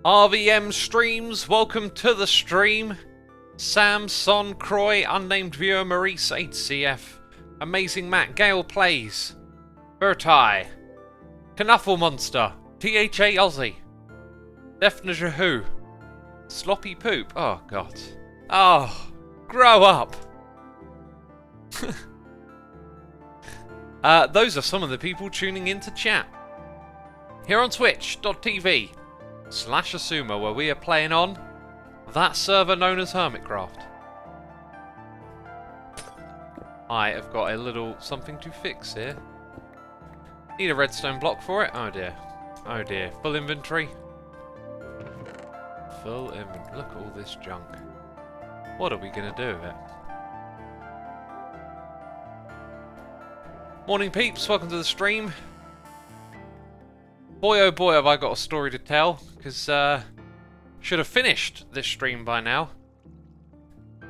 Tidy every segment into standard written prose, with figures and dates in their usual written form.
RVM streams, welcome to the stream. Sam, Son, Croy, Unnamed Viewer, Maurice, 8CF, Amazing Matt, Gale Plays, Bertai, Knuffle Monster, THA Aussie, Defna Who, Sloppy Poop, oh god. Oh, grow up. Those are some of the people tuning into chat. Here on twitch.tv/Xisuma, where we are playing on that server known as Hermitcraft. I have got a little something to fix here. Need a redstone block for it. Oh dear. Oh dear. Full inventory. Full inventory. Look at all this junk. What are we going to do with it? Morning peeps, welcome to the stream. Boy oh boy have I got a story to tell, because should have finished this stream by now.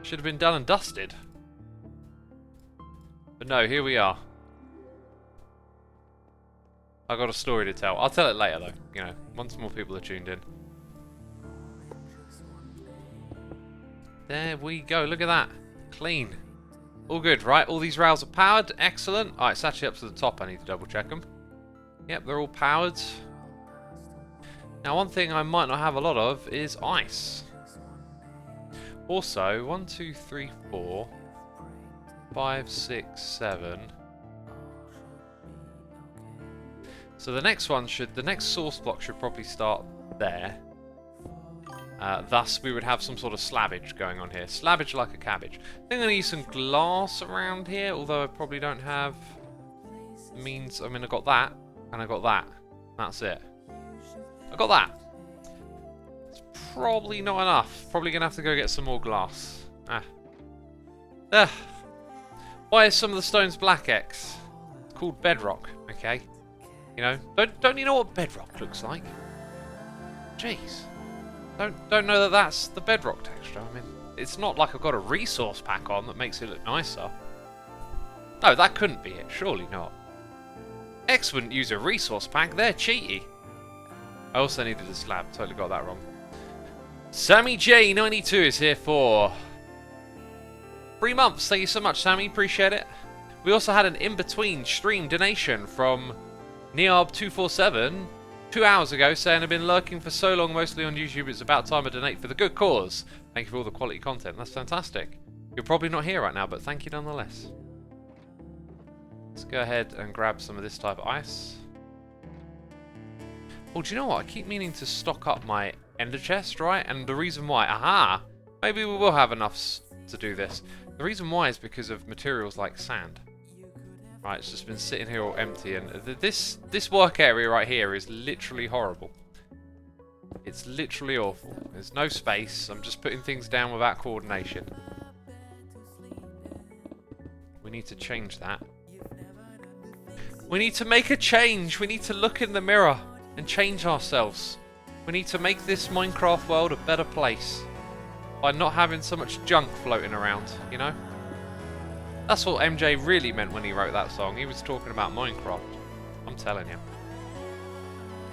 Should have been done and dusted. But no, here we are. I got a story to tell. I'll tell it later though, you know, once more people are tuned in. There we go, look at that. Clean. All good, right? All these rails are powered. Excellent. Alright, it's actually up to the top. I need to double check them. Yep, they're all powered. Now, one thing I might not have a lot of is ice. Also, 1, 2, 3, 4, 5, 6, 7. So the next one should, the next source block should probably start there. Thus, we would have some sort of slabbage going on here. Slabbage like a cabbage. I think I'm going to use some glass around here, although I probably don't have means. I mean, I got that, and I got that. That's it. I got that. It's probably not enough. Probably going to have to go get some more glass. Why is some of the stones black X? It's called bedrock, okay? You know, don't you know what bedrock looks like? Jeez. Don't know that that's the bedrock texture. I mean, it's not like I've got a resource pack on that makes it look nicer. No, that couldn't be it. Surely not. X wouldn't use a resource pack. They're cheaty. I also needed a slab. Totally got that wrong. Sammy J92 is here for 3 months. Thank you so much, Sammy. Appreciate it. We also had an in-between stream donation from Neob247. 2 hours ago, saying I've been lurking for so long, mostly on YouTube, it's about time I donate for the good cause. Thank you for all the quality content. That's fantastic. You're probably not here right now, but thank you nonetheless. Let's go ahead and grab some of this type of ice. Oh, do you know what? I keep meaning to stock up my ender chest, right? And the reason why, aha! Maybe we will have enough to do this. The reason why is because of materials like sand. Right, it's just been sitting here all empty, and this work area right here is literally horrible. It's literally awful. There's no space. I'm just putting things down without coordination. We need to change that. We need to make a change. We need to look in the mirror and change ourselves. We need to make this Minecraft world a better place by not having so much junk floating around, you know? That's what MJ really meant when he wrote that song. He was talking about Minecraft. I'm telling you.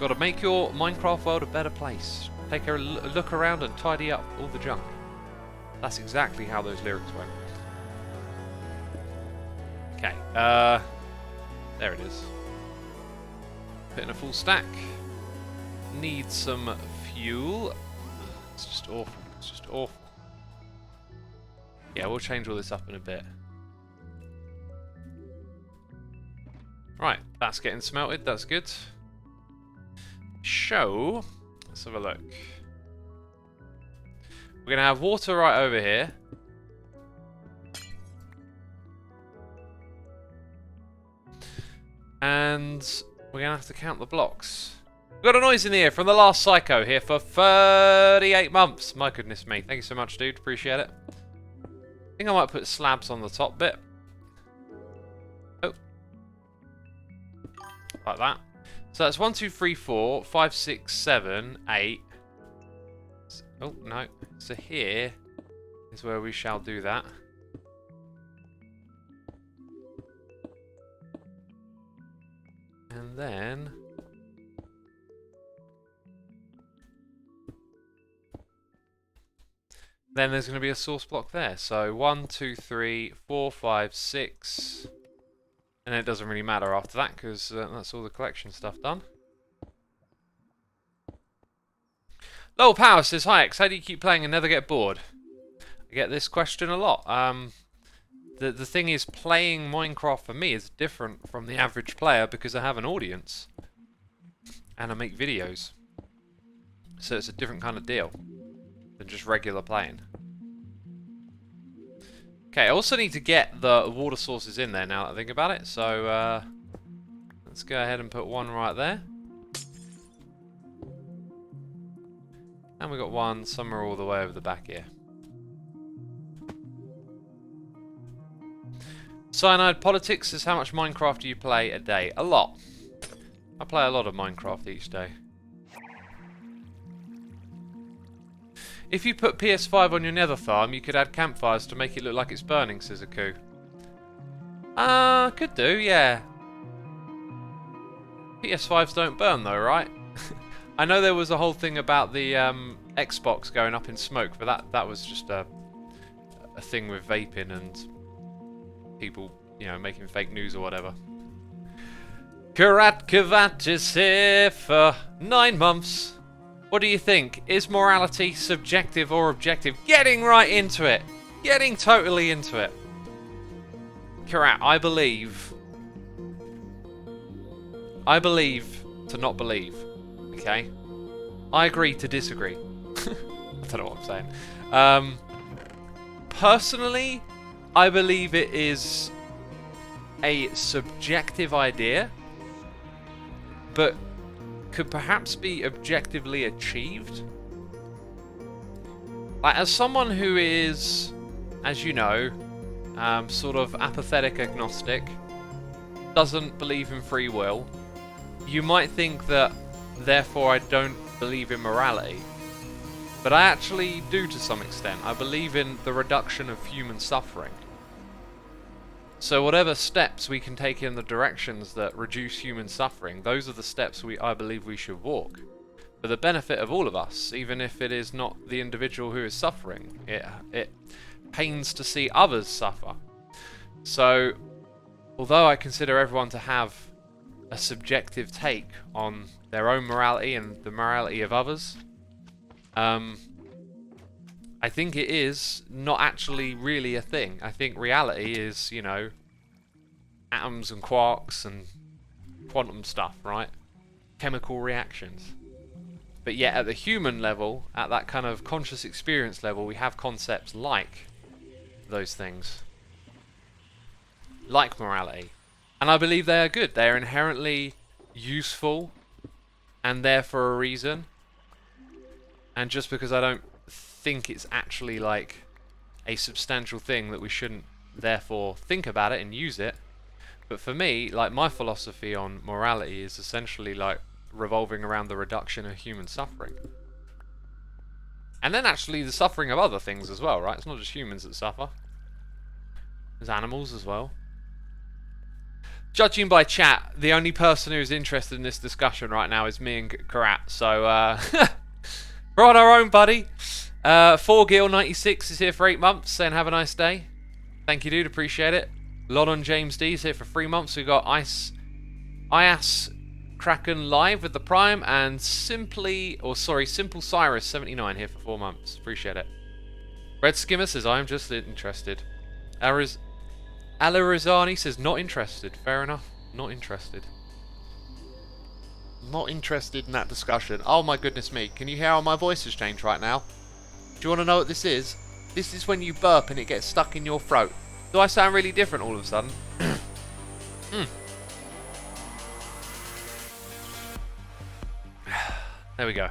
Got to make your Minecraft world a better place. Take a look around and tidy up all the junk. That's exactly how those lyrics went. Okay, there it is. Put in a full stack. Need some fuel. It's just awful. It's just awful. Yeah, we'll change all this up in a bit. Right, that's getting smelted, that's good. So, let's have a look. We're going to have water right over here. And we're going to have to count the blocks. We've got a noise in the ear from the last Psycho here for 38 months. My goodness me. Thank you so much, dude. Appreciate it. I think I might put slabs on the top bit. Like that. So that's 1, 2, 3, 4, 5, 6, 7, 8. Oh, no. So here is where we shall do that. And then then there's going to be a source block there. So 1, 2, 3, 4, 5, 6, and then it doesn't really matter after that because that's all the collection stuff done. Lowell Power says, "Hi X, how do you keep playing and never get bored?" I get this question a lot. The thing is, playing Minecraft for me is different from the average player because I have an audience and I make videos, so it's a different kind of deal than just regular playing. Okay, I also need to get the water sources in there now that I think about it, so let's go ahead and put one right there. And we got one somewhere all the way over the back here. Cyanide Politics says, "How much Minecraft do you play a day?" A lot. I play a lot of Minecraft each day. "If you put PS5 on your nether farm, you could add campfires to make it look like it's burning," says Aku. Could do, yeah. PS5s don't burn though, right? I know there was a whole thing about the Xbox going up in smoke, but that was just a thing with vaping and people, you know, making fake news or whatever. Karat Kavat is here for 9 months. "What do you think? Is morality subjective or objective?" Getting right into it. Getting totally into it. Karat, I believe to not believe. Okay? I agree to disagree. I don't know what I'm saying. Personally, I believe it is a subjective idea, but could perhaps be objectively achieved. Like, as someone who is, as you know, sort of apathetic agnostic, doesn't believe in free will, you might think that therefore I don't believe in morality. But I actually do to some extent. I believe in the reduction of human suffering. So whatever steps we can take in the directions that reduce human suffering, those are the steps I believe we should walk. For the benefit of all of us, even if it is not the individual who is suffering. It pains to see others suffer. So, although I consider everyone to have a subjective take on their own morality and the morality of others, I think it is not actually really a thing. I think reality is, you know, atoms and quarks and quantum stuff, right? Chemical reactions. But yet at the human level, at that kind of conscious experience level, we have concepts like those things. Like morality. And I believe they are good. They are inherently useful and there for a reason. And just because I don't think it's actually like a substantial thing that we shouldn't therefore think about it and use it. But for me, like, my philosophy on morality is essentially like revolving around the reduction of human suffering. And then actually the suffering of other things as well, right? It's not just humans that suffer. There's animals as well. Judging by chat, the only person who's interested in this discussion right now is me and Karat. So, we're on our own, buddy. 4Gil96 is here for 8 months, saying have a nice day. Thank you, dude. Appreciate it. Lodon James D is here for 3 months. We've got Ias Kraken live with the Prime, and Simple Cyrus 79 here for 4 months. Appreciate it. Red Skimmer says, I'm just interested. Alarizani says, not interested. Fair enough. Not interested. Not interested in that discussion. Oh my goodness me. Can you hear how my voice has changed right now? Do you want to know what this is? This is when you burp and it gets stuck in your throat. Do I sound really different all of a sudden? There we go.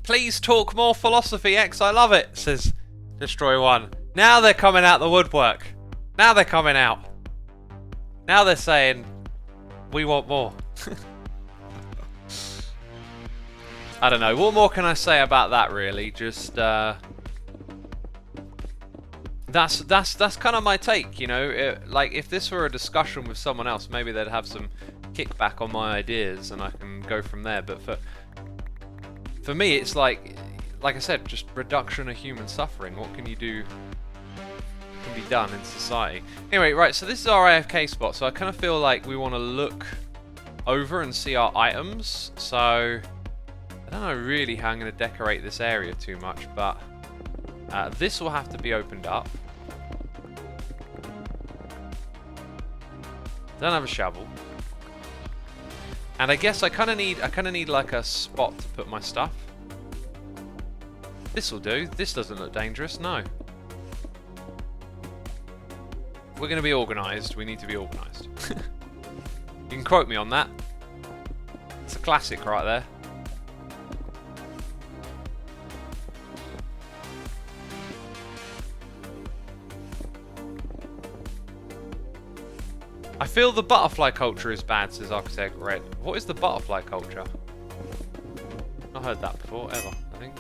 Please talk more philosophy, X. I love it, says Destroy1. Now they're coming out the woodwork. Now they're coming out. Now they're saying, we want more. I don't know. What more can I say about that, really? Just, that's kind of my take, you know? Like, if this were a discussion with someone else, maybe they'd have some kickback on my ideas and I can go from there. But for me, it's like I said, just reduction of human suffering. What can you do? Can be done in society. Anyway, right. So this is our AFK spot. So I kind of feel like we want to look over and see our items. So I don't know really how I'm going to decorate this area too much, but this will have to be opened up. Don't have a shovel. And I guess I kind of need like a spot to put my stuff. This will do. This doesn't look dangerous. No. We're going to be organised. We need to be organised. You can quote me on that. It's a classic right there. I feel the butterfly culture is bad, says Architect Red. What is the butterfly culture? Not heard that before, ever, I think.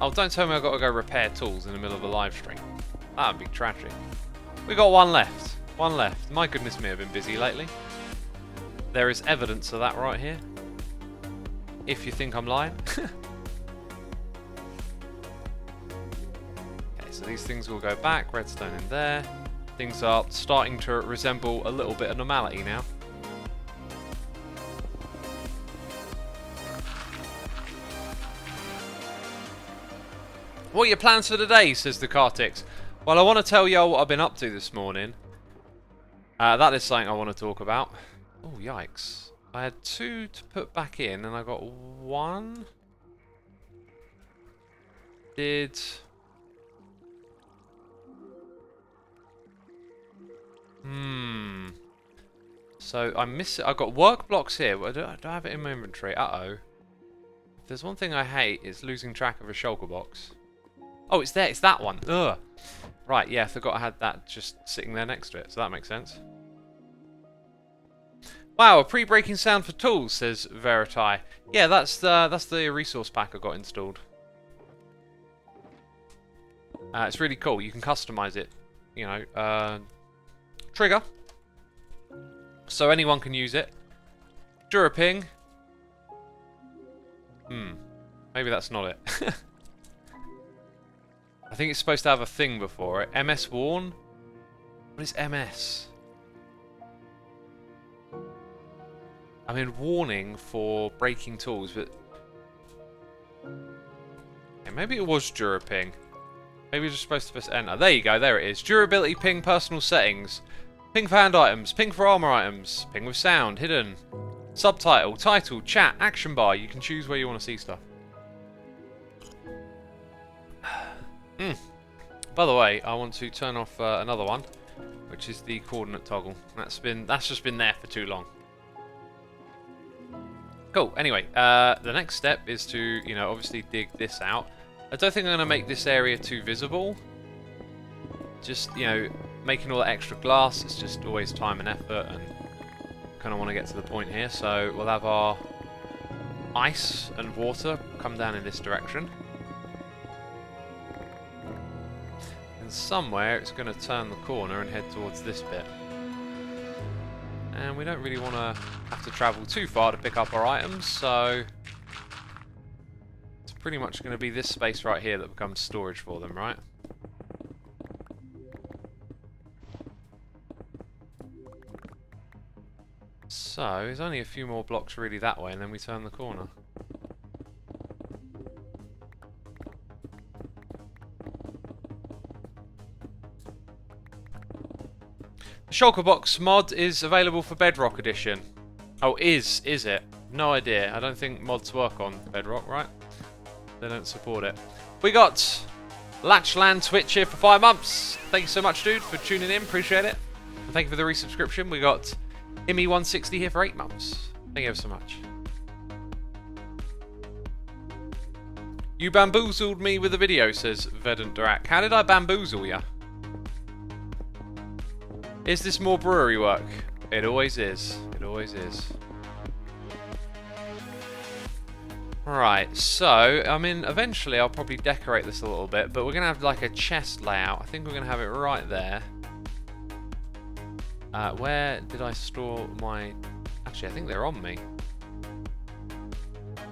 Oh, don't tell me I've got to go repair tools in the middle of a live stream. That would be tragic. We got one left. One left. My goodness me, I've been busy lately. There is evidence of that right here. If you think I'm lying. Okay, so these things will go back. Redstone in there. Things are starting to resemble a little bit of normality now. What are your plans for today, says the Kartix. Well, I want to tell y'all what I've been up to this morning. That is something I want to talk about. Oh, yikes. I had 2 to put back in, and I got 1. Did... So I miss it. I've got work blocks here, but I don't have it in my inventory. Uh-oh. If there's one thing I hate, it's losing track of a shulker box. Oh, it's there. It's that one. Ugh. Right, yeah, I forgot I had that just sitting there next to it, so that makes sense. Wow, a pre-breaking sound for tools, says Veriti. Yeah, that's the resource pack I got installed. It's really cool. You can customize it. You know, trigger. So anyone can use it. Duraping. Maybe that's not it. I think it's supposed to have a thing before it. MS Warn? What is MS? I mean, warning for breaking tools, but... Yeah, maybe it was Duraping. Maybe you're just supposed to press enter. There you go, there it is. Durability ping personal settings. Ping for hand items, ping for armor items, ping with sound, hidden. Subtitle, title, chat, action bar. You can choose where you want to see stuff. By the way, I want to turn off another one, which is the coordinate toggle. That's just been there for too long. Cool. Anyway, the next step is to, you know, obviously dig this out. I don't think I'm going to make this area too visible. Just, you know, making all that extra glass, it's just always time and effort, and kind of want to get to the point here. So we'll have our ice and water come down in this direction. And somewhere it's going to turn the corner and head towards this bit. And we don't really want to have to travel too far to pick up our items, so it's pretty much going to be this space right here that becomes storage for them, right? So, there's only a few more blocks really that way, and then we turn the corner. The Shulker Box mod is available for Bedrock Edition. Oh, is it? No idea. I don't think mods work on Bedrock, right? They don't support it. We got Latchland Twitch here for 5 months. Thank you so much, dude, for tuning in. Appreciate it. And thank you for the resubscription. We got Immy160 here for 8 months. Thank you ever so much. You bamboozled me with the video, says Verdant Durak. How did I bamboozle ya? Is this more brewery work? It always is. It always is. Right, so, I mean, eventually I'll probably decorate this a little bit, but we're going to have like a chest layout. I think we're going to have it right there. Where did I store my... Actually, I think they're on me.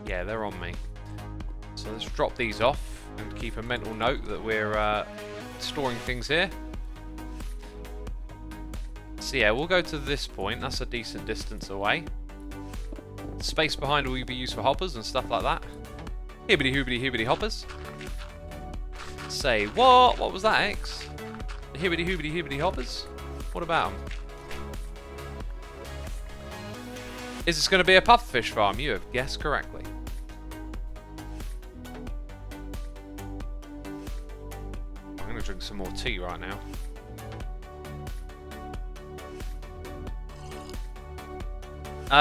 Yeah, they're on me. So let's drop these off and keep a mental note that we're storing things here. So yeah, we'll go to this point. That's a decent distance away. The space behind will be used for hoppers and stuff like that. Hibbity hoobity hibbity hoppers. Say what? What was that, X? The hibbity hoobity hibbity hoppers? What about them? Is this going to be a pufferfish farm? You have guessed correctly. I'm going to drink some more tea right now.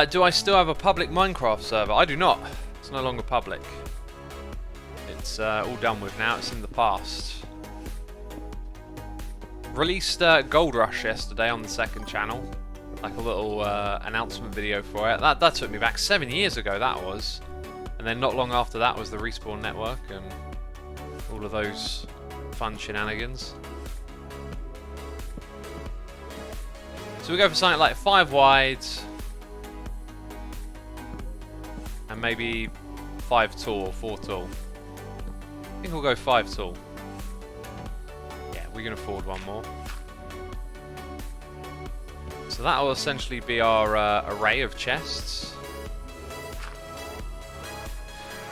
Do I still have a public Minecraft server? I do not. It's no longer public. It's all done with now. It's in the past. Released Gold Rush yesterday on the second channel. Like a little announcement video for it. That took me back 7 years ago, that was. And then not long after that was the Respawn Network and all of those fun shenanigans. So we go for something like 5 wide. And maybe 5 tall or 4 tall. I think we'll go 5 tall. Yeah, we can afford one more. So that will essentially be our array of chests.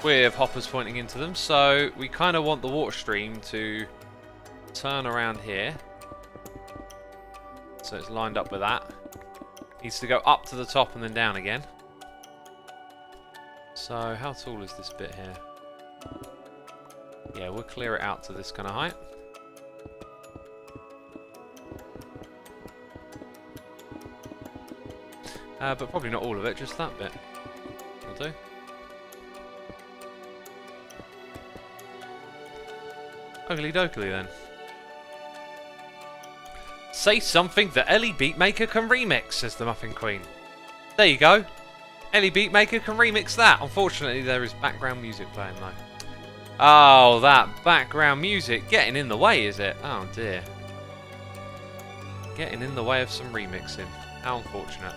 With hoppers pointing into them. So we kind of want the water stream to turn around here. So it's lined up with that. Needs to go up to the top and then down again. So how tall is this bit here? Yeah, we'll clear it out to this kind of height. But probably not all of it, just that bit. Will do. Oogly doogly then. Say something that Ellie Beatmaker can remix, says the Muffin Queen. There you go. Ellie Beatmaker can remix that. Unfortunately, there is background music playing though. Oh, that background music getting in the way, is it? Oh dear. Getting in the way of some remixing. How unfortunate.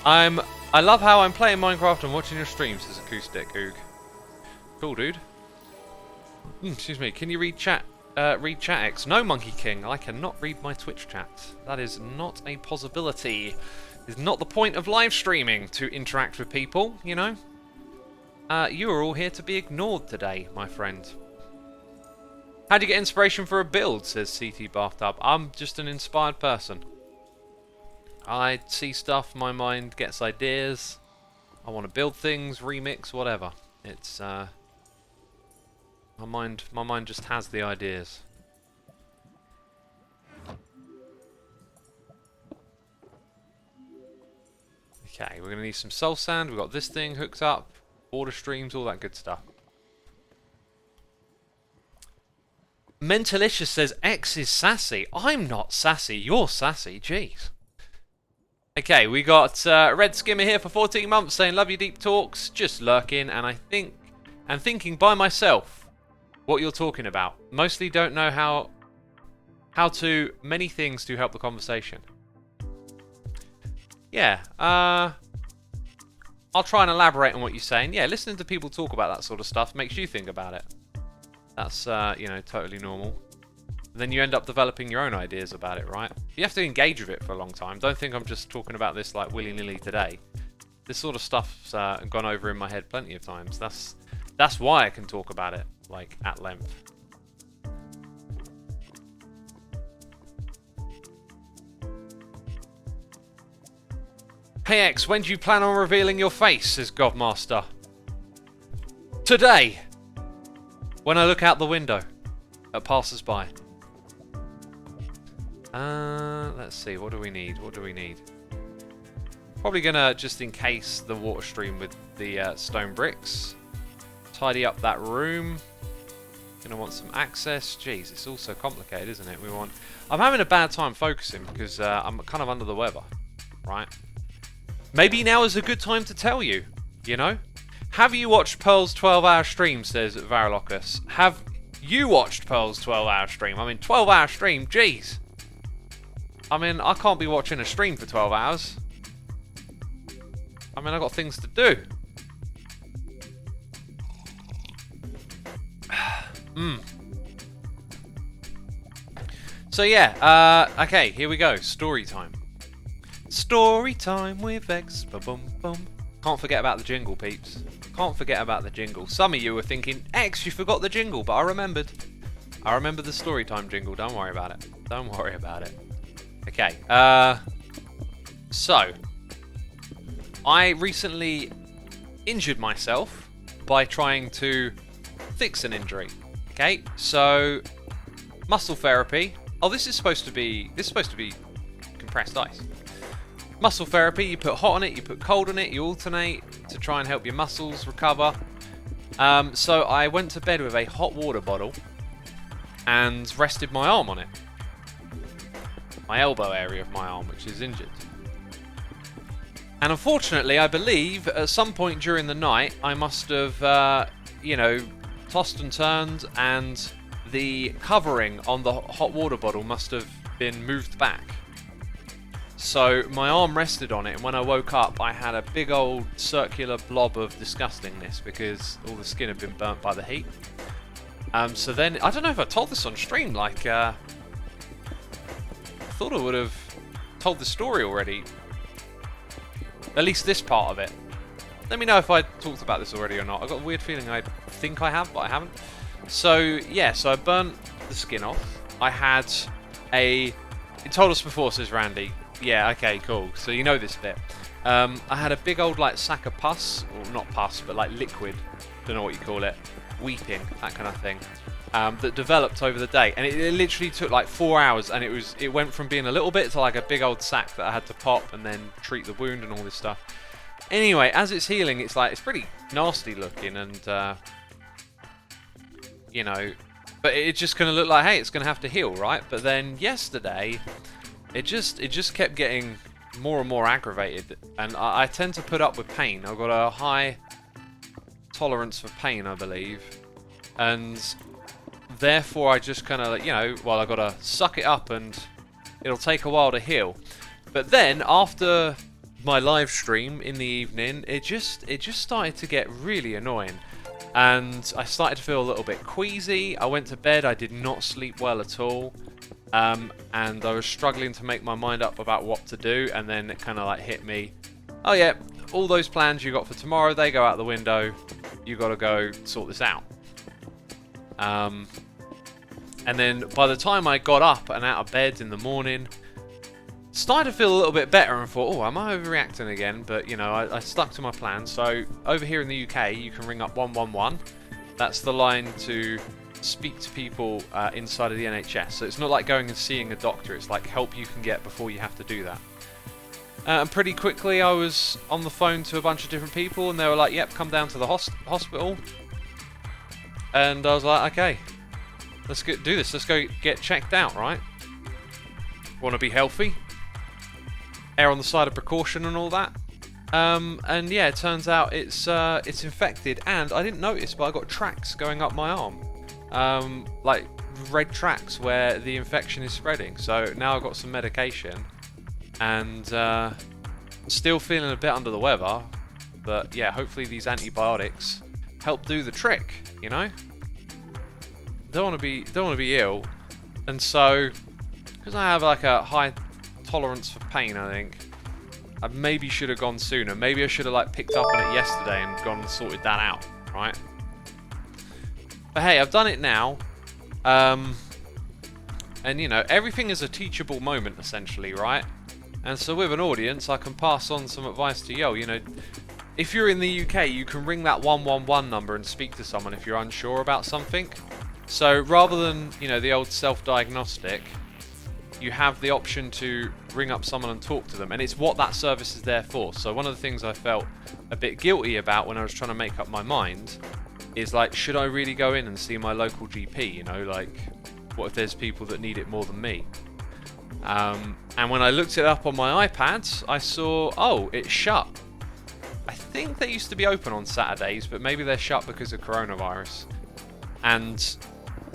I love how I'm playing Minecraft and watching your streams, says Acoustic Oog. Cool, dude. Excuse me. Can you read chat? Read chat X? No, Monkey King. I cannot read my Twitch chat. That is not a possibility. It's not the point of live streaming to interact with people, you know. You are all here to be ignored today, my friend. How do you get inspiration for a build? Says CT Bathtub. I'm just an inspired person. I see stuff, my mind gets ideas. I want to build things, remix, whatever. It's my mind just has the ideas. Okay, we're gonna need some soul sand. We've got this thing hooked up, border streams, all that good stuff. Mentalicious says X is sassy. I'm not sassy. You're sassy. Jeez. Okay, we got Red Skimmer here for 14 months saying love your deep talks, just lurking, and I'm thinking by myself what you're talking about. Mostly don't know how to many things to help the conversation. Yeah, I'll try and elaborate on what you're saying. Yeah, listening to people talk about that sort of stuff makes you think about it. That's you know, totally normal. Then you end up developing your own ideas about it, right? You have to engage with it for a long time. Don't think I'm just talking about this like willy-nilly today. This sort of stuff's gone over in my head plenty of times. That's why I can talk about it like at length. Hey X, when do you plan on revealing your face? Says Godmaster. Today! When I look out the window at passers-by. Let's see, what do we need? What do we need? Probably gonna just encase the water stream with the stone bricks. Tidy up that room. Gonna want some access. Jeez, it's all so complicated, isn't it? I'm having a bad time focusing because I'm kind of under the weather, right? Maybe now is a good time to tell you, you know? Have you watched Pearl's 12-hour stream, says Varalocus. Have you watched Pearl's 12-hour stream? I mean, 12-hour stream, jeez. I mean, I can't be watching a stream for 12 hours. I mean, I've got things to do. So yeah, okay, here we go. Story time. Story time with X. Ba-bum bum. Can't forget about the jingle, peeps. Can't forget about the jingle. Some of you were thinking, X, you forgot the jingle, but I remembered. I remember the story time jingle. Don't worry about it. Don't worry about it. Okay. So I recently injured myself by trying to fix an injury. Okay, so muscle therapy. Oh, this is supposed to be compressed ice. Muscle therapy, you put hot on it, you put cold on it, you alternate to try and help your muscles recover. So I went to bed with a hot water bottle and rested my arm on it. My elbow area of my arm, which is injured. And unfortunately, I believe at some point during the night, I must have, tossed and turned, and the covering on the hot water bottle must have been moved back. So my arm rested on it, and when I woke up, I had a big old circular blob of disgustingness because all the skin had been burnt by the heat. So then, I don't know if I told this on stream, like, I thought I would have told the story already. At least this part of it. Let me know if I talked about this already or not. I've got a weird feeling I think I have, but I haven't. So, yeah, so I burnt the skin off. I had a... It told us before, says Randy. Yeah, okay, cool. So you know this bit. I had a big old, like, sack of pus. Or not pus, but, like, liquid. Don't know what you call it. Weeping, that kind of thing. That developed over the day. And it literally took, like, 4 hours. And it went from being a little bit to, like, a big old sack that I had to pop and then treat the wound and all this stuff. Anyway, as it's healing, it's pretty nasty looking, and but it's just gonna look like, hey, it's gonna have to heal, right? But then yesterday, it just kept getting more and more aggravated, and I tend to put up with pain. I've got a high tolerance for pain, I believe, and therefore I just kind of, I've got to suck it up, and it'll take a while to heal. But then after my live stream in the evening, it just started to get really annoying, and I started to feel a little bit queasy. I went to bed, I did not sleep well at all, and I was struggling to make my mind up about what to do, and then it kind of like hit me, oh yeah, all those plans you got for tomorrow, they go out the window, you got to go sort this out. And then by the time I got up and out of bed in the morning, started to feel a little bit better and thought, oh, am I overreacting again? But, I stuck to my plan. So over here in the UK, you can ring up 111. That's the line to speak to people inside of the NHS. So it's not like going and seeing a doctor. It's like help you can get before you have to do that. And pretty quickly, I was on the phone to a bunch of different people, and they were like, yep, come down to the hospital. And I was like, okay, let's do this. Let's go get checked out, right? Want to be healthy? Err on the side of precaution and all that. And yeah, it turns out it's infected, and I didn't notice, but I got tracks going up my arm, like red tracks where the infection is spreading. So now I've got some medication, and still feeling a bit under the weather, but yeah, hopefully these antibiotics help do the trick. Don't want to be ill, and so because I have like a high tolerance for pain, I think I maybe should have gone sooner. Maybe I should have like picked up on it yesterday and gone and sorted that out, right? But hey, I've done it now, and everything is a teachable moment essentially, right? And so with an audience, I can pass on some advice to you. If you're in the UK, you can ring that 111 number and speak to someone if you're unsure about something. So rather than the old self-diagnostic, you have the option to ring up someone and talk to them, and it's what that service is there for. So one of the things I felt a bit guilty about when I was trying to make up my mind is like, should I really go in and see my local GP? Like, what if there's people that need it more than me? And when I looked it up on my iPad, I saw, oh, it's shut. I think they used to be open on Saturdays, but maybe they're shut because of coronavirus. And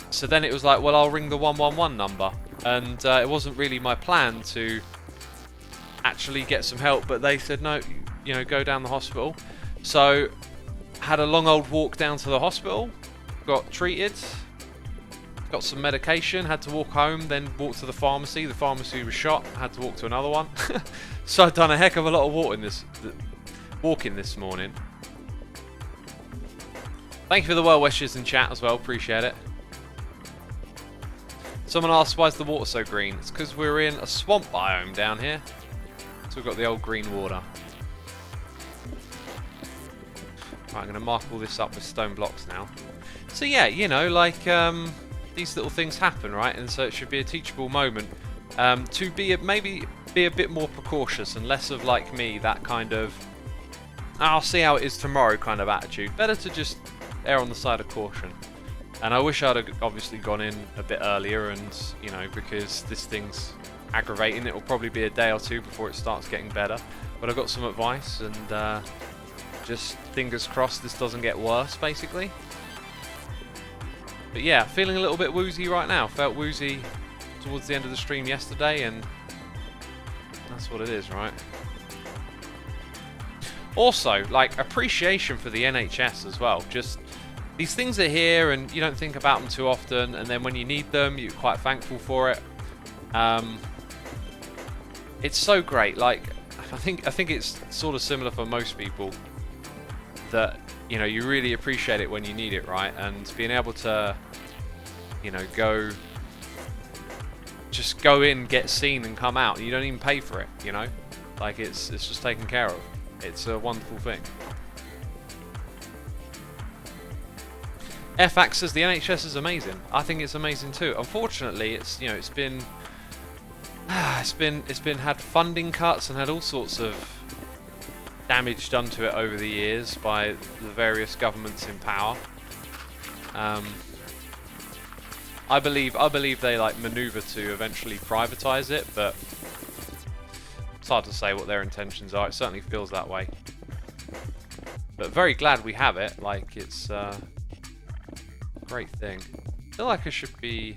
so then it was like, well, I'll ring the 111 number. and it wasn't really my plan to actually get some help, but they said no, you know, go down the hospital. So had a long old walk down to the hospital, got treated, got some medication, had to walk home, then walk to the pharmacy. The pharmacy was shut, had to walk to another one. So I've done a heck of a lot of walking this morning. Thank you for the well wishes in chat as well, appreciate it. Someone asked why is the water so green? It's because we're in a swamp biome down here. So we've got the old green water. Right, I'm going to mark all this up with stone blocks now. So yeah, you know, like these little things happen, right? And so it should be a teachable moment to maybe be a bit more precautious and less of, like me, that kind of I'll see how it is tomorrow kind of attitude. Better to just err on the side of caution. And I wish I'd have obviously gone in a bit earlier, and you know, because this thing's aggravating, it will probably be a day or two before it starts getting better. But I got some advice, and just fingers crossed this doesn't get worse, basically. But yeah, feeling a little bit woozy right now. Felt woozy towards the end of the stream yesterday, and that's what it is, right? Also, like, appreciation for the NHS as well. Just these things are here, and you don't think about them too often, and then when you need them, you're quite thankful for it. It's so great. Like, I think it's sort of similar for most people, that you know, you really appreciate it when you need it, right? And being able to, you know, just go in, get seen, and come out. You don't even pay for it, you know. Like, it's just taken care of. It's a wonderful thing. FX says the NHS is amazing. I think it's amazing too. Unfortunately, it's been had funding cuts and had all sorts of damage done to it over the years by the various governments in power. I believe they like maneuver to eventually privatize it, but it's hard to say what their intentions are. It certainly feels that way. But very glad we have it. Like, it's a great thing. I feel like I should be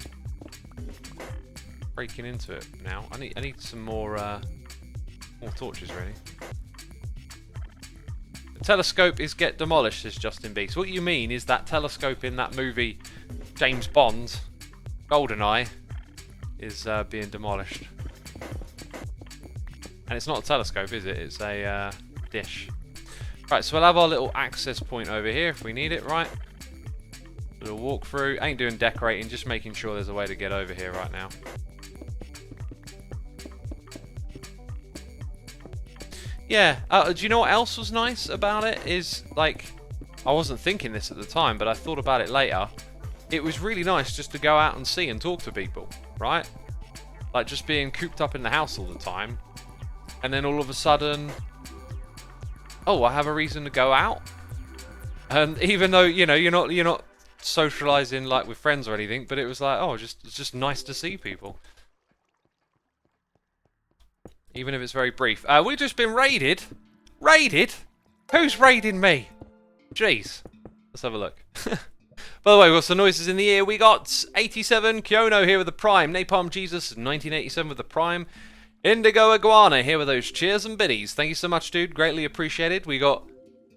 breaking into it now. I need some more torches, really. The telescope is get demolished, says Justin B. So what you mean is that telescope in that movie James Bond, GoldenEye, is being demolished. And it's not a telescope, is it? It's a dish. Right, so we'll have our little access point over here if we need it, right? Little walkthrough. Ain't doing decorating, just making sure there's a way to get over here right now. Yeah, do you know what else was nice about it? Is, like, I wasn't thinking this at the time, but I thought about it later. It was really nice just to go out and see and talk to people, right? Like, just being cooped up in the house all the time. And then all of a sudden, oh, I have a reason to go out. And even though, you know, you're not socializing like with friends or anything, but it was like, oh, it's just nice to see people. Even if it's very brief. We've just been raided. Raided? Who's raiding me? Jeez. Let's have a look. By the way, we've got some noises in the ear. We got 87, Kiono here with the Prime. Napalm Jesus, 1987 with the Prime. Indigo Iguana here with those cheers and biddies. Thank you so much, dude. Greatly appreciated. We got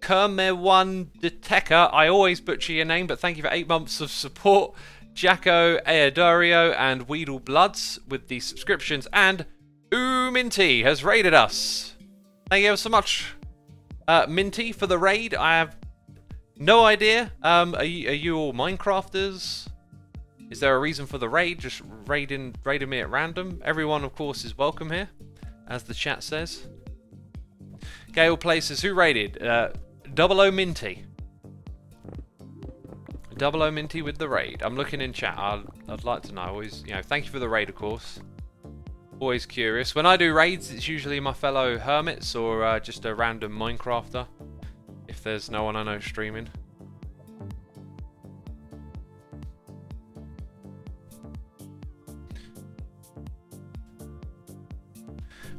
Kermewan Deteka. I always butcher your name, but thank you for 8 months of support. Jacko Eodario and Weedle Bloods with the subscriptions. And Minty has raided us. Thank you ever so much, Minty, for the raid. I have no idea. Are you all Minecrafters? Is there a reason for the raid? Just raiding me at random? Everyone, of course, is welcome here, as the chat says. Gale Places, who raided? 00 Minty. 00 Minty with the raid. I'm looking in chat. I'd like to know. Always, you know, thank you for the raid, of course. Always curious. When I do raids, it's usually my fellow hermits or just a random Minecrafter, if there's no one I know streaming.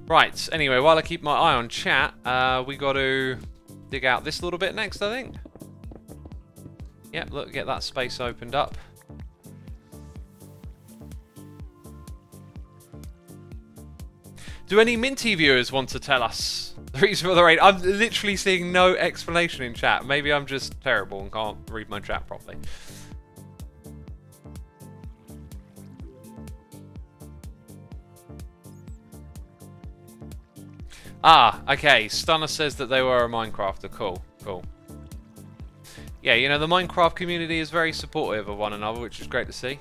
Right, anyway, while I keep my eye on chat, we got to dig out this little bit next, I think. Yep, look, get that space opened up. Do any Minty viewers want to tell us the reason for the raid? I'm literally seeing no explanation in chat. Maybe I'm just terrible and can't read my chat properly. Ah, okay. Stunner says that they were a Minecrafter. Cool, cool. Yeah, you know, the Minecraft community is very supportive of one another, which is great to see.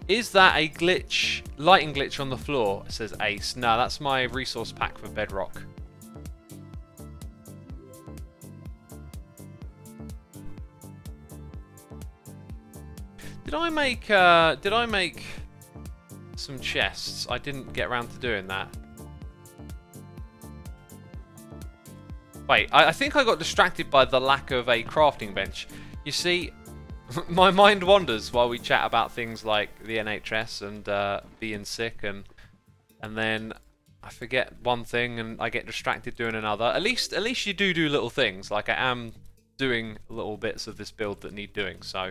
Is that a glitch, lighting glitch on the floor? Says Ace. No, that's my resource pack for Bedrock. Did I make some chests? I didn't get around to doing that. Wait, I think I got distracted by the lack of a crafting bench. You see, my mind wanders while we chat about things like the NHS and being sick, and then I forget one thing and I get distracted doing another. At least you do little things. Like I am doing little bits of this build that need doing, so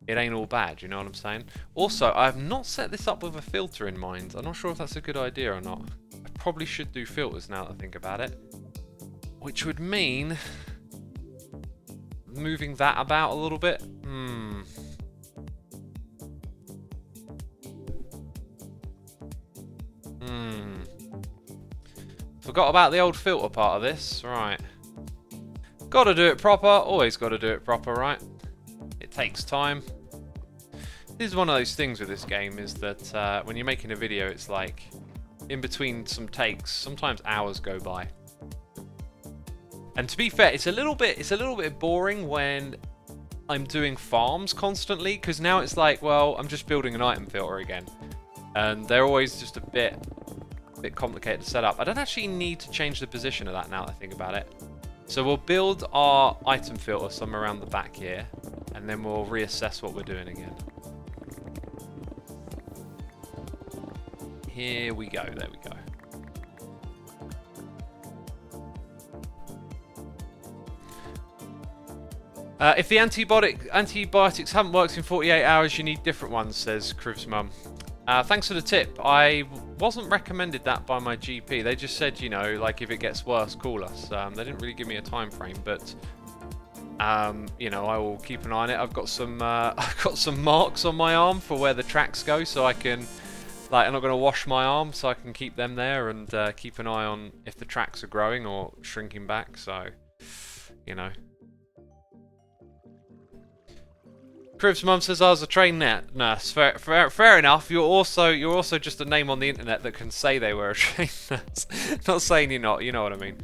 it ain't all bad, you know what I'm saying? Also, I have not set this up with a filter in mind. I'm not sure if that's a good idea or not. I probably should do filters now that I think about it. Which would mean moving that about a little bit. Forgot about the old filter part of this. Right. Gotta do it proper. Always gotta do it proper, right? It takes time. This is one of those things with this game, is that when you're making a video, it's like in between some takes, sometimes hours go by. And to be fair, it's a little bit boring when I'm doing farms constantly, because now it's like, well, I'm just building an item filter again, and they're always just a bit complicated to set up. I don't actually need to change the position of that now that I think about it. So we'll build our item filter somewhere around the back here, and then we'll reassess what we're doing again. Here we go. There we go. If the antibiotics haven't worked in 48 hours, you need different ones, says Criv's mum. Thanks for the tip. I wasn't recommended that by my GP. They just said, you know, like if it gets worse, call us. They didn't really give me a time frame, but you know, I will keep an eye on it. I've got some marks on my arm for where the tracks go, so I can, like, I'm not going to wash my arm, so I can keep them there and keep an eye on if the tracks are growing or shrinking back. So, you know. Crib's mum says I was a trained nurse. Fair enough. You're also just a name on the internet that can say they were a trained nurse. Not saying you're not. You know what I mean.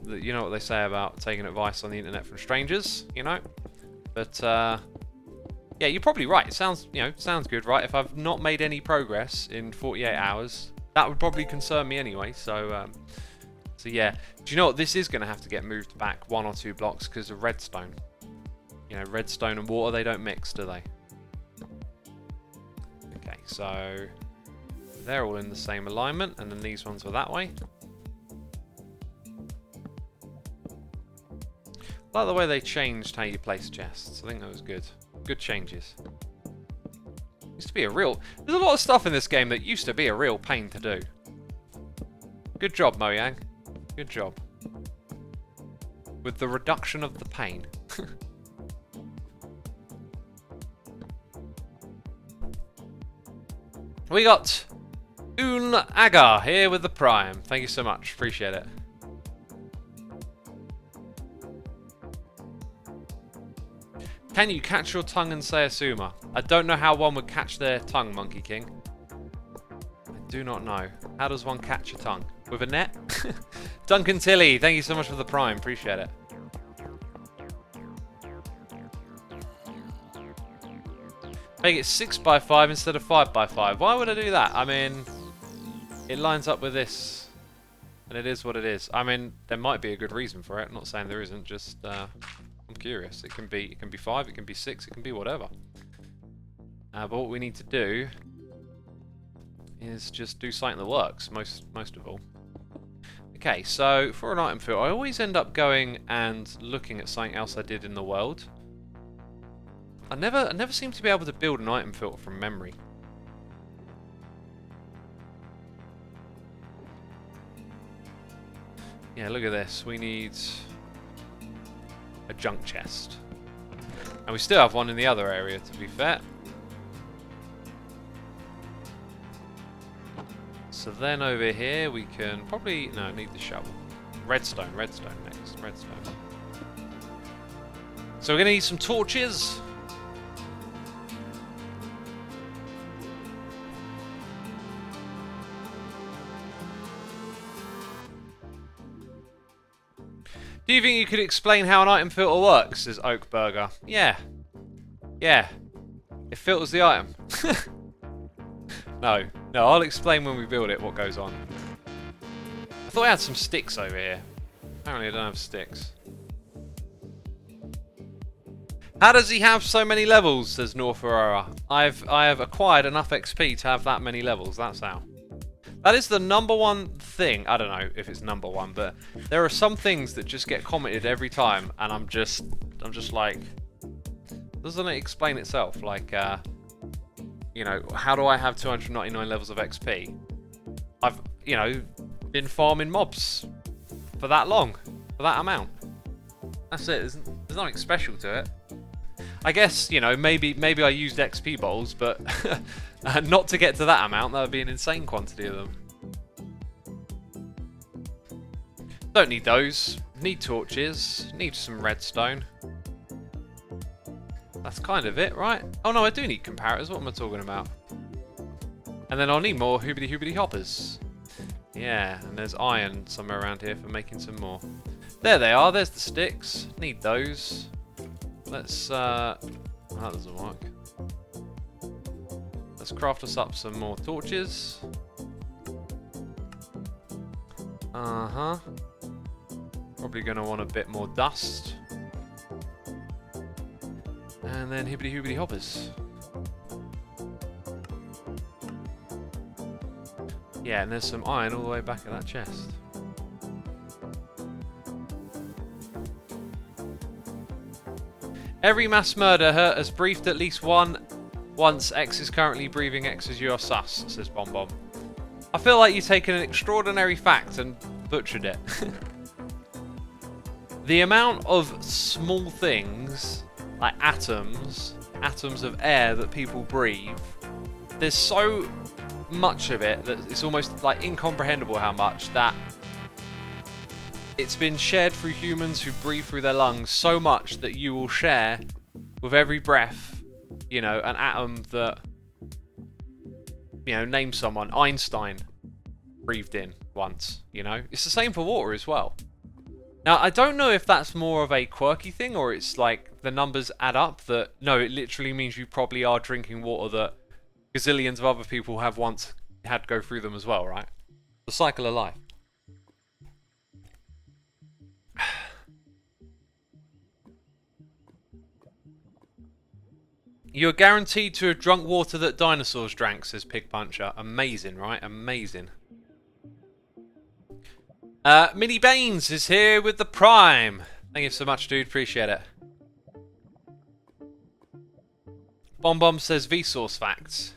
You know what they say about taking advice on the internet from strangers. You know. But yeah, you're probably right. It sounds good, right? If I've not made any progress in 48 hours, that would probably concern me anyway. So yeah. Do you know what? This is going to have to get moved back 1 or 2 blocks because of redstone. You know, redstone and water, they don't mix, do they? Okay, so they're all in the same alignment, and then these ones were that way. I like the way they changed how you place chests. I think that was good. Good changes. Used to be a real... There's a lot of stuff in this game that used to be a real pain to do. Good job, Mojang. Good job. With the reduction of the pain. We got Aga here with the Prime. Thank you so much. Appreciate it. Can you catch your tongue and say Xisuma? I don't know how one would catch their tongue, Monkey King. I do not know. How does one catch a tongue? With a net? Duncan Tilly, thank you so much for the Prime. Appreciate it. Make it 6x5 instead of 5x5. Why would I do that? I mean, it lines up with this, and it is what it is. I mean, there might be a good reason for it. I'm not saying there isn't. Just I'm curious. It can be 5. It can be 6. It can be whatever. But what we need to do is just do something that works. Most of all. Okay, so for an item field, I always end up going and looking at something else I did in the world. I never seem to be able to build an item filter from memory. Yeah, look at this. We need a junk chest. And we still have one in the other area, to be fair. So then over here we can probably... No, need the shovel. Redstone next. Redstone. So we're going to need some torches. Do you think you could explain how an item filter works, says Oakburger? Yeah. Yeah. It filters the item. No, I'll explain when we build it what goes on. I thought I had some sticks over here. Apparently I don't have sticks. How does he have so many levels, says North Aurora. I have acquired enough XP to have that many levels, that's how. That is the number one thing. I don't know if it's number one, but there are some things that just get commented every time, and I'm just like, doesn't it explain itself? Like, you know, how do I have 299 levels of XP? I've, you know, been farming mobs for that long, for that amount. That's it. There's nothing special to it. I guess, you know, maybe I used XP bowls, but not to get to that amount. That would be an insane quantity of them. Don't need those. Need torches. Need some redstone. That's kind of it, right? Oh no, I do need comparators. What am I talking about? And then I'll need more hoobity hoppers. Yeah, and there's iron somewhere around here for making some more. There they are. There's the sticks. Need those. Let's, that doesn't work. Let's craft us up some more torches. Uh-huh. Probably going to want a bit more dust. And then hoobity hoppers. Yeah, and there's some iron all the way back at that chest. Every mass murder has breathed at least once. X is currently breathing. X is your sus, says Bomb Bomb. I feel like you've taken an extraordinary fact and butchered it. The amount of small things, like atoms of air that people breathe, there's so much of it that it's almost like incomprehensible how much that it's been shared through humans who breathe through their lungs so much that you will share with every breath, you know, an atom that, you know, name someone. Einstein breathed in once, you know. It's the same for water as well. Now, I don't know if that's more of a quirky thing or it's like the numbers add up that, no, it literally means you probably are drinking water that gazillions of other people have once had to go through them as well, right? The cycle of life. You're guaranteed to have drunk water that dinosaurs drank, says Pig Puncher. Amazing, right? Amazing. Mini Baines is here with the Prime. Thank you so much, dude. Appreciate it. Bomb Bomb says Vsauce facts.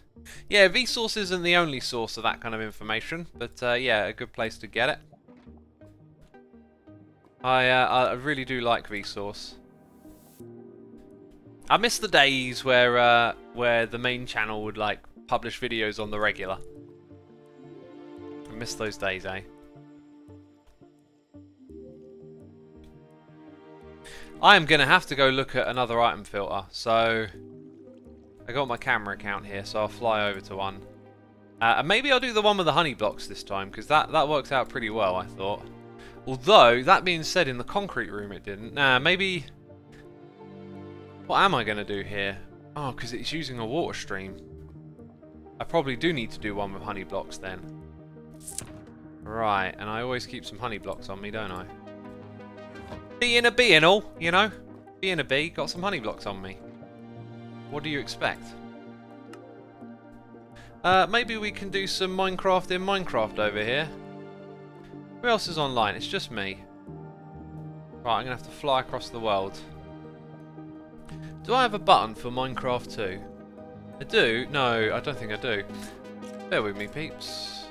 Yeah, Vsauce isn't the only source of that kind of information, but yeah, a good place to get it. I really do like Vsauce. I miss the days where the main channel would like publish videos on the regular. I miss those days, eh? I am gonna have to go look at another item filter, so I got my camera account here, so I'll fly over to one. And maybe I'll do the one with the honey blocks this time, because that works out pretty well, I thought. Although, that being said, in the concrete room it didn't. Nah, maybe... What am I going to do here? Oh, because it's using a water stream. I probably do need to do one with honey blocks then. Right, and I always keep some honey blocks on me, don't I? Being a bee and all, you know? Being a bee, got some honey blocks on me. What do you expect? Maybe we can do some Minecraft in Minecraft over here. Who else is online? It's just me. Right, I'm going to have to fly across the world. Do I have a button for Minecraft 2? I do? No, I don't think I do. Bear with me, peeps.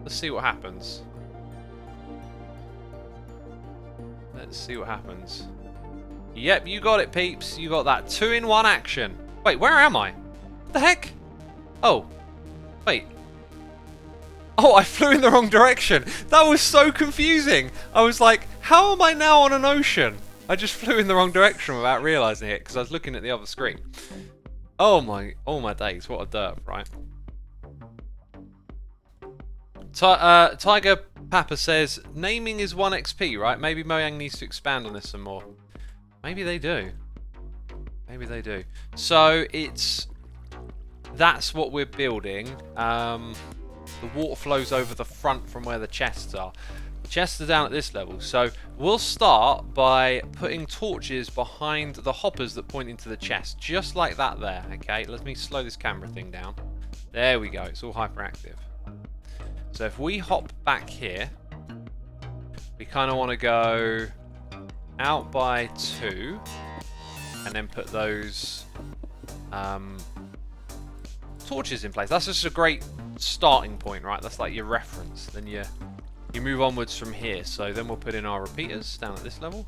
Let's see what happens. Let's see what happens. Yep, you got it, peeps. You got that 2-in-1 action. Wait, where am I? What the heck? Oh. Wait. Oh, I flew in the wrong direction. That was so confusing. I was like, how am I now on an ocean? I just flew in the wrong direction without realising it because I was looking at the other screen. Oh my days, what a derp, right? Tiger Papa says, naming is 1 XP, right? Maybe Mojang needs to expand on this some more. Maybe they do. Maybe they do. So that's what we're building. The water flows over the front from where the chests are. The chests are down at this level. So we'll start by putting torches behind the hoppers that point into the chest. Just like that there, okay? Let me slow this camera thing down. There we go. It's all hyperactive. So if we hop back here, we kind of want to go out by 2 and then put those torches in place. That's just a great starting point, right? That's like your reference. Then you move onwards from here. So then we'll put in our repeaters down at this level.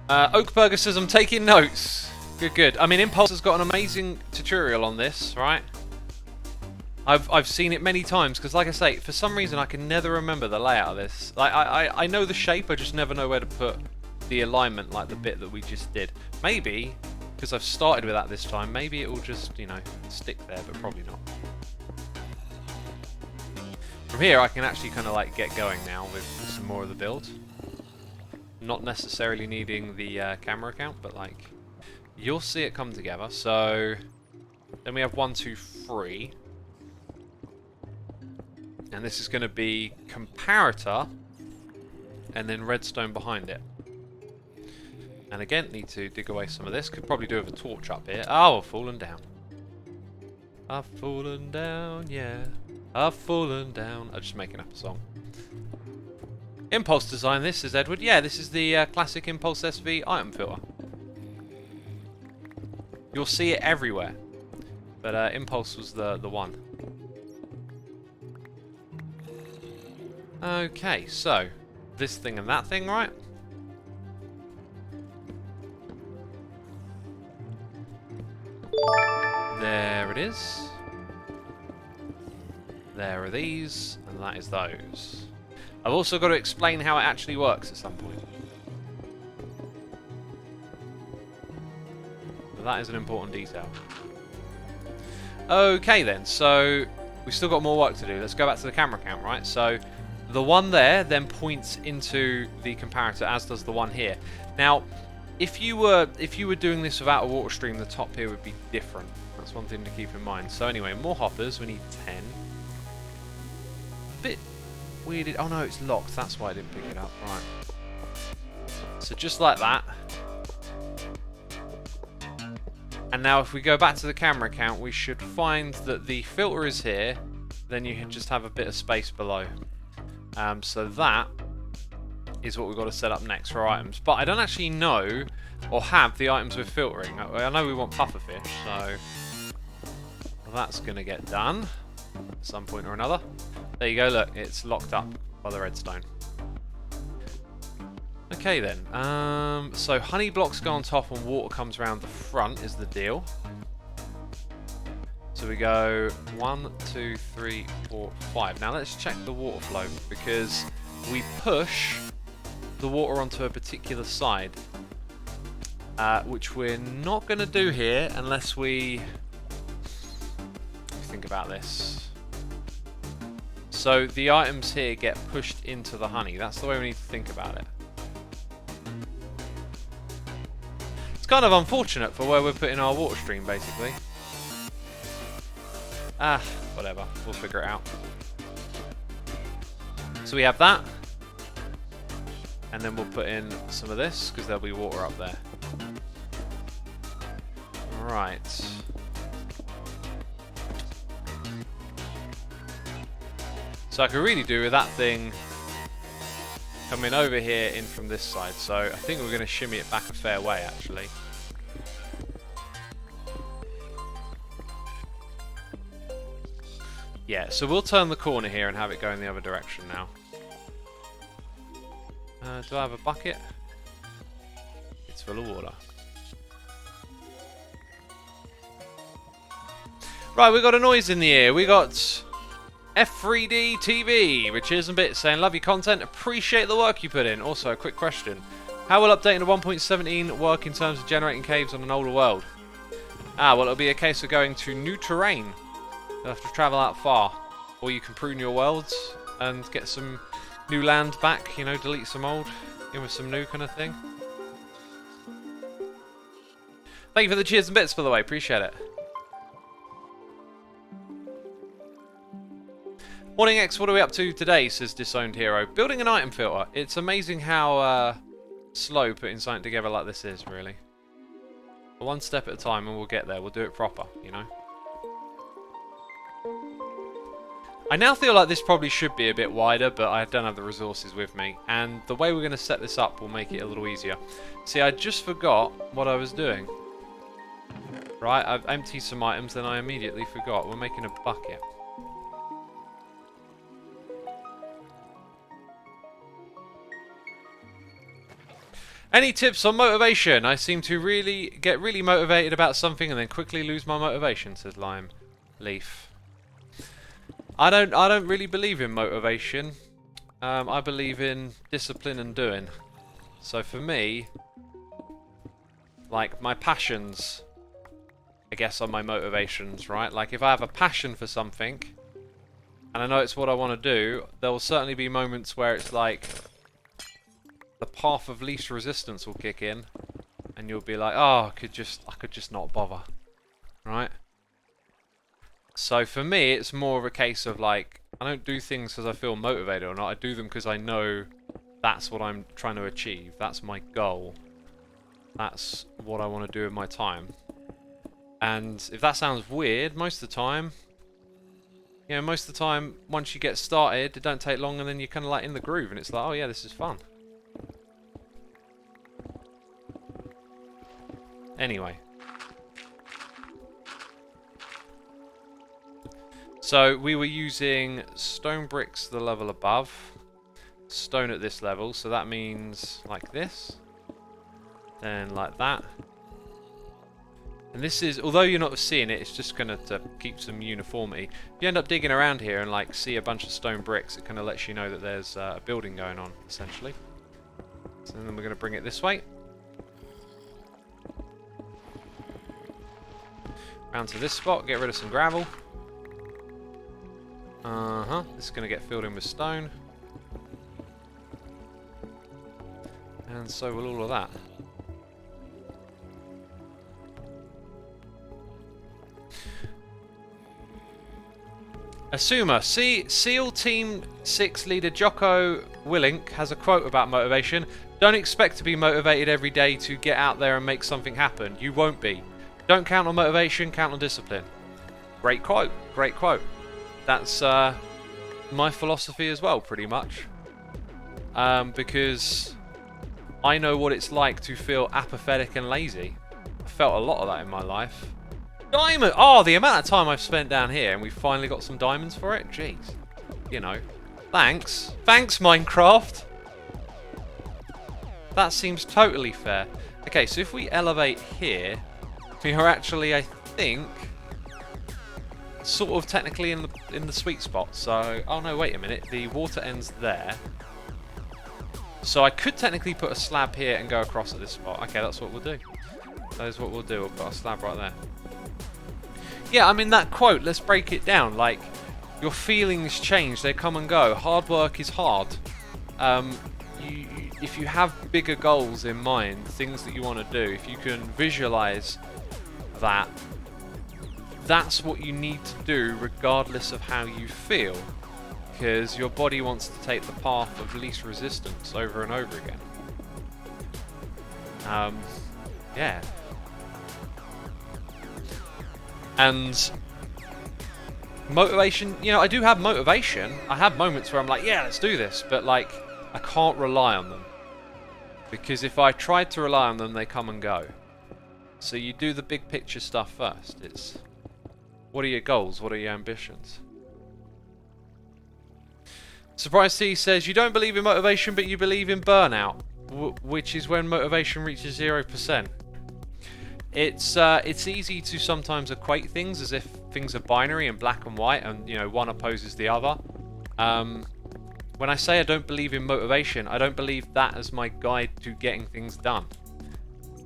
Oakburger says, I'm taking notes. Good, good. I mean, Impulse has got an amazing tutorial on this, right? I've seen it many times, because like I say, for some reason I can never remember the layout of this. Like, I know the shape, I just never know where to put the alignment, like the bit that we just did. Maybe, because I've started with that this time, maybe it will just, you know, stick there, but probably not. From here I can actually kind of like get going now with some more of the build. Not necessarily needing the camera account, but like, you'll see it come together. So then we have 1, 2, 3. And this is going to be comparator and then redstone behind it. And again, need to dig away some of this. Could probably do with a torch up here. Oh, I've fallen down. I've fallen down, yeah. I've fallen down. I'm just making up a song. Impulse designed this, says Edward. Yeah, this is the classic Impulse SV item filter. You'll see it everywhere. But Impulse was the one. Okay, so this thing and that thing, right? There it is. There are these, and that is those. I've also got to explain how it actually works at some point. But that is an important detail. Okay then, so we've still got more work to do. Let's go back to the camera count, right? So the one there then points into the comparator, as does the one here. Now, if you were doing this without a water stream, the top here would be different. That's one thing to keep in mind. So anyway, more hoppers. We need 10. Bit weird. Oh no, it's locked. That's why I didn't pick it up. Right. So just like that. And now if we go back to the camera count, we should find that the filter is here. Then you just have a bit of space below. So that is what we've got to set up next for items. But I don't actually know or have the items we're filtering. I know we want pufferfish, so that's going to get done at some point or another. There you go, look, it's locked up by the redstone. Okay then, so honey blocks go on top and water comes around the front is the deal. So we go 1, 2, 3, 4, 5. Now let's check the water flow, because we push the water onto a particular side, which we're not going to do here unless we think about this. So the items here get pushed into the honey. That's the way we need to think about it. It's kind of unfortunate for where we're putting our water stream, basically. Ah, whatever. We'll figure it out. So we have that. And then we'll put in some of this, because there'll be water up there. Right. So I could really do with that thing coming over here in from this side. So I think we're going to shimmy it back a fair way, actually. Yeah, so we'll turn the corner here and have it go in the other direction now. Do I have a bucket? It's full of water. Right, we got a noise in the ear. We got F3D TV, which is a bit saying, love your content, appreciate the work you put in. Also, a quick question. How will updating to 1.17 work in terms of generating caves on an older world? Well, it'll be a case of going to new terrain. You'll have to travel out far. Or you can prune your worlds and get some new land back, you know, delete some old, in with some new kind of thing. Thank you for the cheers and bits, by the way, appreciate it. Morning X, what are we up to today, says Disowned Hero. Building an item filter. It's amazing how slow putting something together like this is, really. One step at a time and we'll get there, we'll do it proper, you know. I now feel like this probably should be a bit wider, but I don't have the resources with me. And the way we're going to set this up will make it a little easier. See, I just forgot what I was doing. Right, I've emptied some items, then I immediately forgot. We're making a bucket. Any tips on motivation? I seem to get really motivated about something and then quickly lose my motivation, says Lime Leaf. I don't really believe in motivation. I believe in discipline and doing. So for me, like my passions, I guess, are my motivations, right? Like if I have a passion for something and I know it's what I want to do, there will certainly be moments where it's like the path of least resistance will kick in and you'll be like, oh, I could just not bother, right? So for me, it's more of a case of like, I don't do things because I feel motivated or not. I do them because I know that's what I'm trying to achieve. That's my goal. That's what I want to do with my time. And if that sounds weird, most of the time, you know, most of the time, once you get started, it don't take long and then you're kind of like in the groove and it's like, oh yeah, this is fun. Anyway. So we were using stone bricks the level above, stone at this level, so that means like this, then like that. And this is, although you're not seeing it, it's just going to keep some uniformity. If you end up digging around here and like see a bunch of stone bricks, it kind of lets you know that there's a building going on, essentially. So then we're going to bring it this way. Round to this spot, get rid of some gravel. This is going to get filled in with stone. And so will all of that. Xisuma, SEAL Team 6 leader Jocko Willink has a quote about motivation. Don't expect to be motivated every day to get out there and make something happen. You won't be. Don't count on motivation, count on discipline. Great quote, great quote. That's my philosophy as well, pretty much. Because I know what it's like to feel apathetic and lazy. I felt a lot of that in my life. Diamond! Oh, the amount of time I've spent down here and we finally got some diamonds for it? Jeez. You know. Thanks. Thanks, Minecraft! That seems totally fair. Okay, so if we elevate here, we are actually, I think, sort of technically in the sweet spot. So, oh no, wait a minute. The water ends there. So I could technically put a slab here and go across at this spot. Okay, that's what we'll do. That is what we'll do. We'll put a slab right there. Yeah, I mean, that quote, let's break it down. Like, your feelings change. They come and go. Hard work is hard. If you have bigger goals in mind, things that you want to do, if you can visualize that, that's what you need to do regardless of how you feel. Because your body wants to take the path of least resistance over and over again. Yeah. And motivation, you know, I do have motivation. I have moments where I'm like, yeah, let's do this. But, like, I can't rely on them. Because if I tried to rely on them, they come and go. So you do the big picture stuff first. It's, what are your goals? What are your ambitions? Surprise T says, you don't believe in motivation, but you believe in burnout, which is when motivation reaches 0%. It's easy to sometimes equate things as if things are binary and black and white, and you know, one opposes the other. When I say I don't believe in motivation, I don't believe that as my guide to getting things done.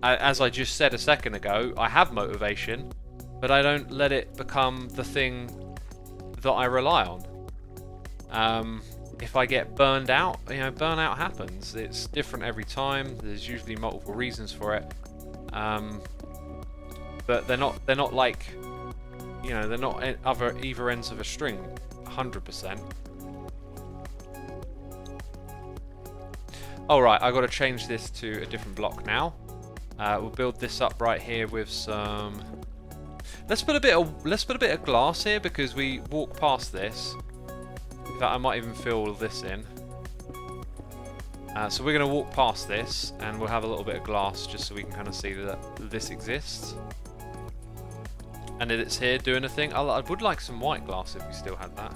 As I just said a second ago, I have motivation, but I don't let it become the thing that I rely on. If I get burned out, you know, burnout happens. It's different every time. There's usually multiple reasons for it. But they're not like, you know, they're not either ends of a string, 100%. Alright, I've got to change this to a different block now. We'll build this up right here with some... Let's put a bit of glass here because we walk past this. In fact, I might even fill all this in. So we're going to walk past this and we'll have a little bit of glass just so we can kind of see that this exists. And that it's here doing a thing. I would like some white glass if we still had that.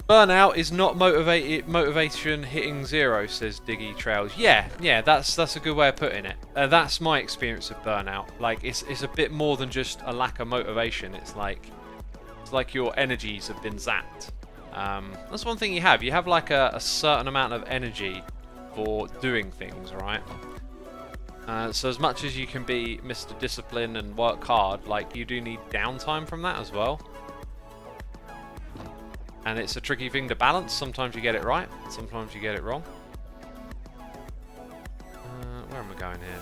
Burnout is not motivation hitting 0, says Diggy Trails. Yeah, that's a good way of putting it. That's my experience of burnout. Like it's a bit more than just a lack of motivation. It's like your energies have been zapped. That's one thing you have. You have like a certain amount of energy for doing things, right? So as much as you can be Mr. Discipline and work hard, like you do need downtime from that as well. And it's a tricky thing to balance. Sometimes you get it right, sometimes you get it wrong. Where am I going here?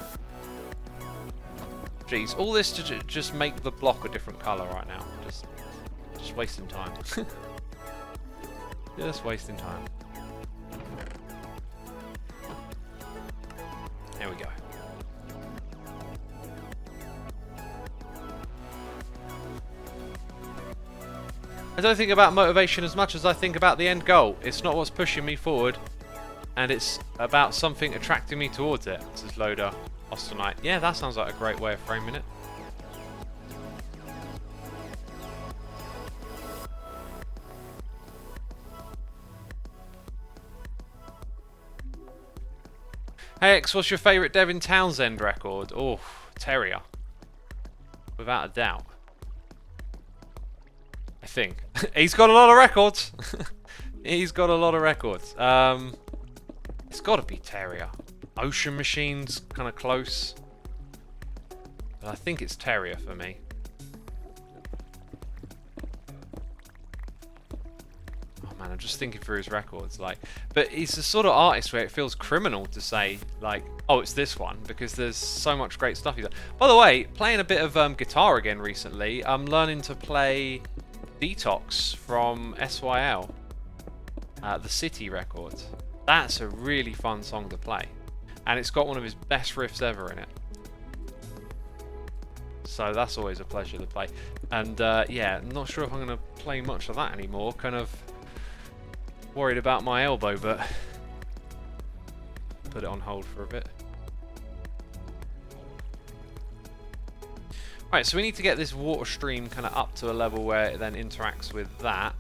Jeez, all this to just make the block a different colour right now. Just wasting time. Just wasting time. There we go. I don't think about motivation as much as I think about the end goal. It's not what's pushing me forward, and it's about something attracting me towards it, says Loader Austenite. Yeah, that sounds like a great way of framing it. Hey X, what's your favourite Devin Townsend record? Oh, Terrier. Without a doubt. I think. He's got a lot of records. He's got a lot of records. It's got to be Terrier. Ocean Machine's kind of close. But I think it's Terrier for me. Oh man, I'm just thinking through his records. But he's the sort of artist where it feels criminal to say, like, oh, it's this one, because there's so much great stuff he's done. By the way, playing a bit of guitar again recently. I'm learning to play Detox from SYL, the City records. That's a really fun song to play, and it's got one of his best riffs ever in it. So that's always a pleasure to play. And yeah, I'm not sure if I'm going to play much of that anymore. Kind of worried about my elbow, but put it on hold for a bit. Right, so we need to get this water stream kind of up to a level where it then interacts with that.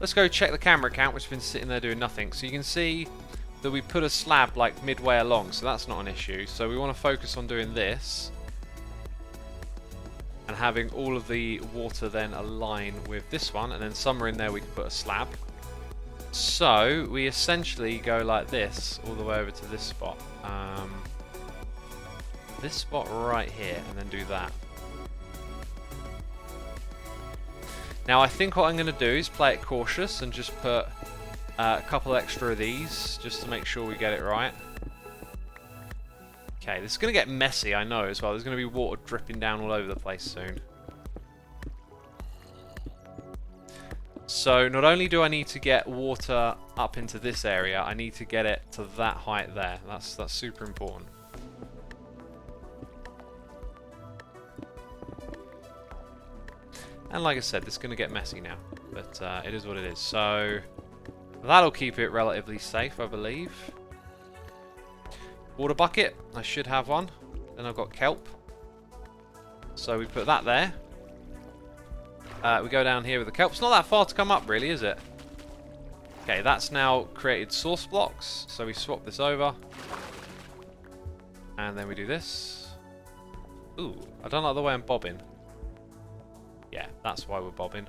Let's go check the camera count, which has been sitting there doing nothing. So you can see that we put a slab like midway along, so that's not an issue. So we want to focus on doing this and having all of the water then align with this one, and then somewhere in there we can put a slab. So we essentially go like this all the way over to this spot. This spot right here, and then do that. Now I think what I'm going to do is play it cautious and just put a couple extra of these just to make sure we get it right. Okay, this is going to get messy, I know, as well. There's going to be water dripping down all over the place soon. So not only do I need to get water up into this area, I need to get it to that height there. That's super important. And like I said, this is going to get messy now, but it is what it is. So that'll keep it relatively safe, I believe. Water bucket, I should have one. Then I've got kelp. So we put that there. We go down here with the kelp. It's not that far to come up, really, is it? Okay, that's now created source blocks. So we swap this over. And then we do this. Ooh, I don't like the way I'm bobbing. Yeah, that's why we're bobbing.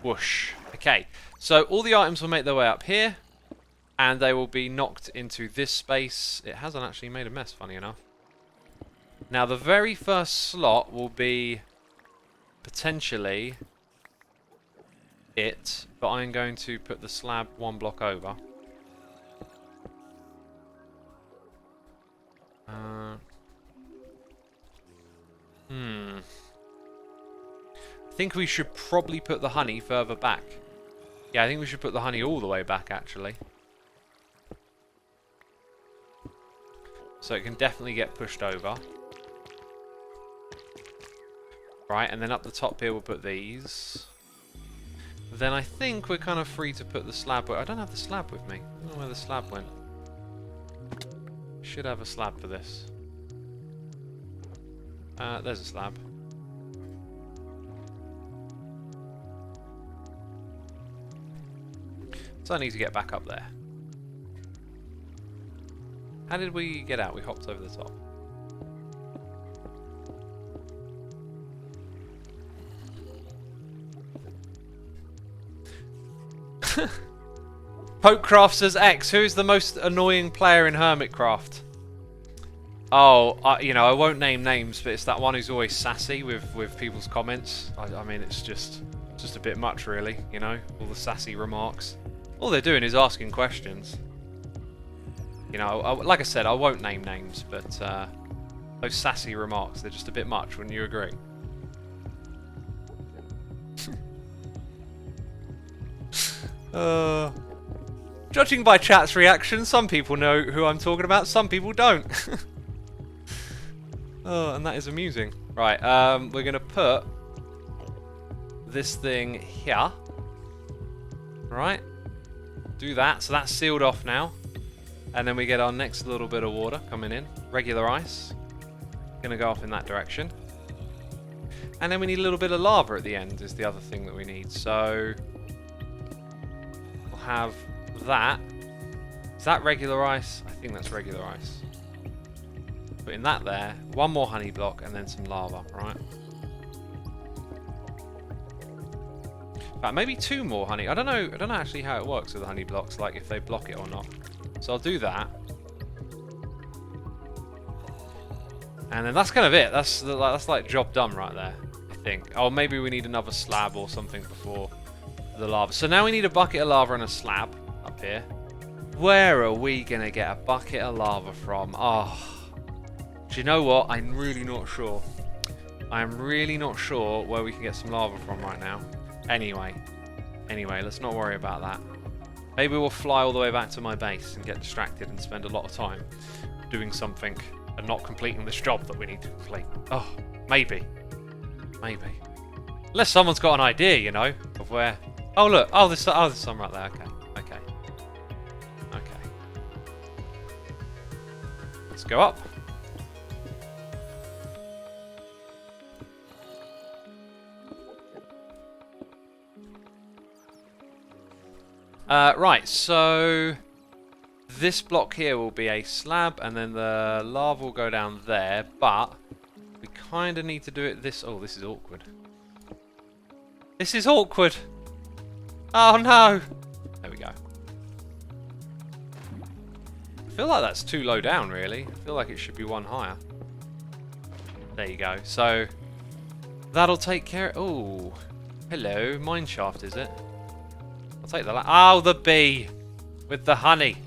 Whoosh. Okay, so all the items will make their way up here. And they will be knocked into this space. It hasn't actually made a mess, funny enough. Now, the very first slot will be potentially it, but I'm going to put the slab one block over. I think we should probably put the honey further back. Yeah, I think we should put the honey all the way back, actually. So it can definitely get pushed over. Right, and then up the top here we'll put these. Then I think we're kind of free to put the slab... I don't have the slab with me. I don't know where the slab went. Should have a slab for this. There's a slab. So I need to get back up there. How did we get out? We hopped over the top. Pokecraft says X. Who is the most annoying player in Hermitcraft? Oh, you know, I won't name names, but it's that one who's always sassy with people's comments. I mean, it's just a bit much, really. You know, all the sassy remarks. All they're doing is asking questions. You know, like I said, I won't name names, but those sassy remarks, they're just a bit much, wouldn't you agree? Judging by chat's reaction, some people know who I'm talking about, some people don't. Oh, and that is amusing. Right, we're going to put this thing here. Right, do that. So that's sealed off now. And then we get our next little bit of water coming in. Regular ice. Going to go off in that direction. And then we need a little bit of lava at the end is the other thing that we need. So we'll have that. Is that regular ice? I think that's regular ice. Putting that there. One more honey block and then some lava, right? But maybe two more honey. I don't know actually how it works with the honey blocks, like if they block it or not. So I'll do that. And then that's kind of it. That's like job done right there, I think. Oh, maybe we need another slab or something before the lava. So now we need a bucket of lava and a slab up here. Where are we going to get a bucket of lava from? Oh, do you know what? I'm really not sure. I'm really not sure where we can get some lava from right now. Anyway, let's not worry about that. Maybe we'll fly all the way back to my base and get distracted and spend a lot of time doing something and not completing this job that we need to complete. Oh, maybe. Maybe. Unless someone's got an idea, you know, of where... Oh, look. Oh, there's some right there. Okay. Okay. Okay. Let's go up. Right, so this block here will be a slab, and then the lava will go down there, but we kind of need to do it this... Oh, this is awkward. This is awkward! Oh, no! There we go. I feel like that's too low down, really. I feel like it should be one higher. There you go. So, that'll take care... Oh, hello. Mine shaft, is it? I'll take the... Oh, the bee! With the honey.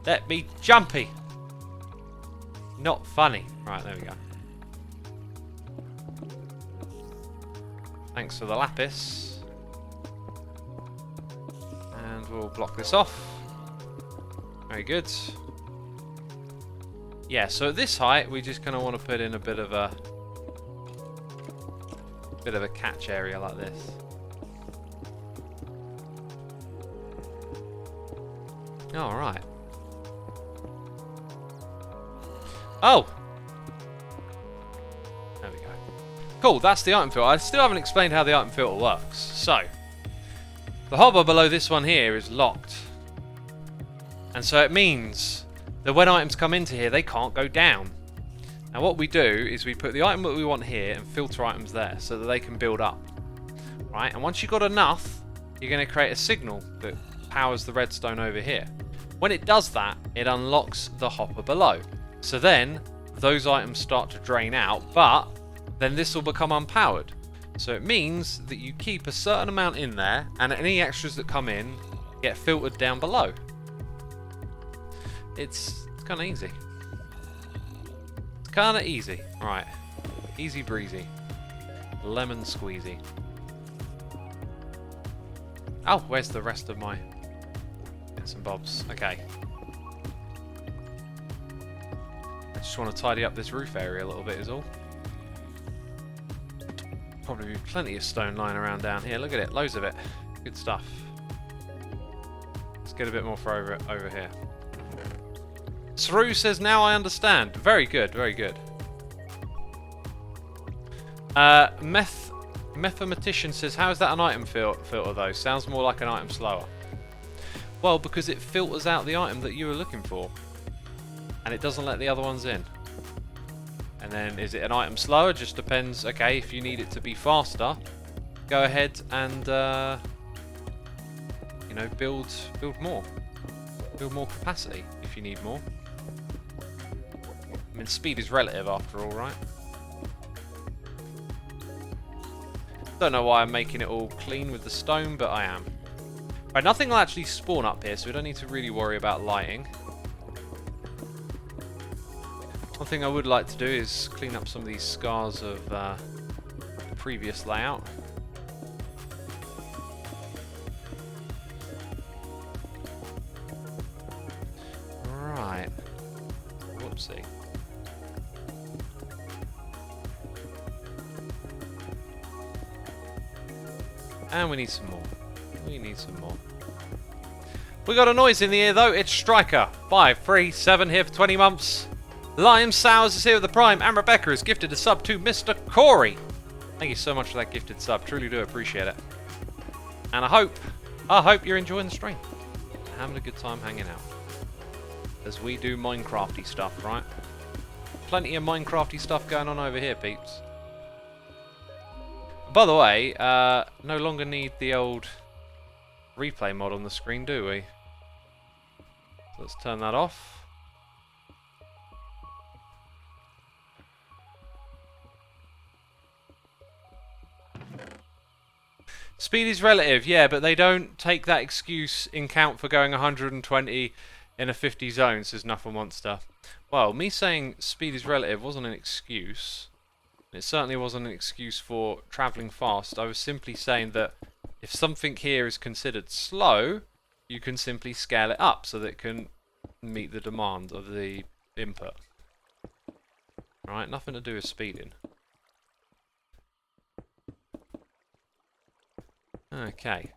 Let me jumpy. Not funny. Right, there we go. Thanks for the lapis. And we'll block this off. Very good. Yeah, so at this height, we just kind of want to put in a bit of a catch area like this. All right. Oh! There we go. Cool, that's the item filter. I still haven't explained how the item filter works. So, the hopper below this one here is locked. And so it means that when items come into here, they can't go down. Now what we do is we put the item that we want here and filter items there so that they can build up. Right, and once you've got enough, you're going to create a signal that powers the redstone over here. When it does that, it unlocks the hopper below. So then, those items start to drain out, but then this will become unpowered. So it means that you keep a certain amount in there, and any extras that come in get filtered down below. It's kind of easy. It's kind of easy. Right. Easy breezy. Lemon squeezy. Oh, where's the rest of my bits and bobs? Okay. I just want to tidy up this roof area a little bit is all. Probably be plenty of stone lying around down here. Look at it, loads of it. Good stuff. Let's get a bit more for over here. Sru says, now I understand. Very good, very good. Mathematician says, how is that an item filter though? Sounds more like an item slower. Well, because it filters out the item that you were looking for. And it doesn't let the other ones in. And then, is it an item slower? Just depends. Okay, if you need it to be faster, go ahead and, you know, build more. Build more capacity if you need more. I mean, speed is relative after all, right? Don't know why I'm making it all clean with the stone, but I am. Right, nothing will actually spawn up here, so we don't need to really worry about lighting. One thing I would like to do is clean up some of these scars of the previous layout. Right. Whoopsie. And we need some more. We need some more. We got a noise in the ear though. It's Striker 537 here for 20 months. Liam Sowers is here with the Prime, and Rebecca is gifted a sub to Mr. Corey. Thank you so much for that gifted sub. Truly do appreciate it. And I hope you're enjoying the stream. Having a good time hanging out. As we do Minecrafty stuff, right? Plenty of Minecrafty stuff going on over here, peeps. By the way, no longer need the old replay mod on the screen, do we? So let's turn that off. Speed is relative, yeah, but they don't take that excuse in count for going 120 in a 50 zone, says Nuffle Monster. Well, me saying speed is relative wasn't an excuse. It certainly wasn't an excuse for travelling fast. I was simply saying that if something here is considered slow, you can simply scale it up so that it can meet the demand of the input. Right, nothing to do with speeding. Okay.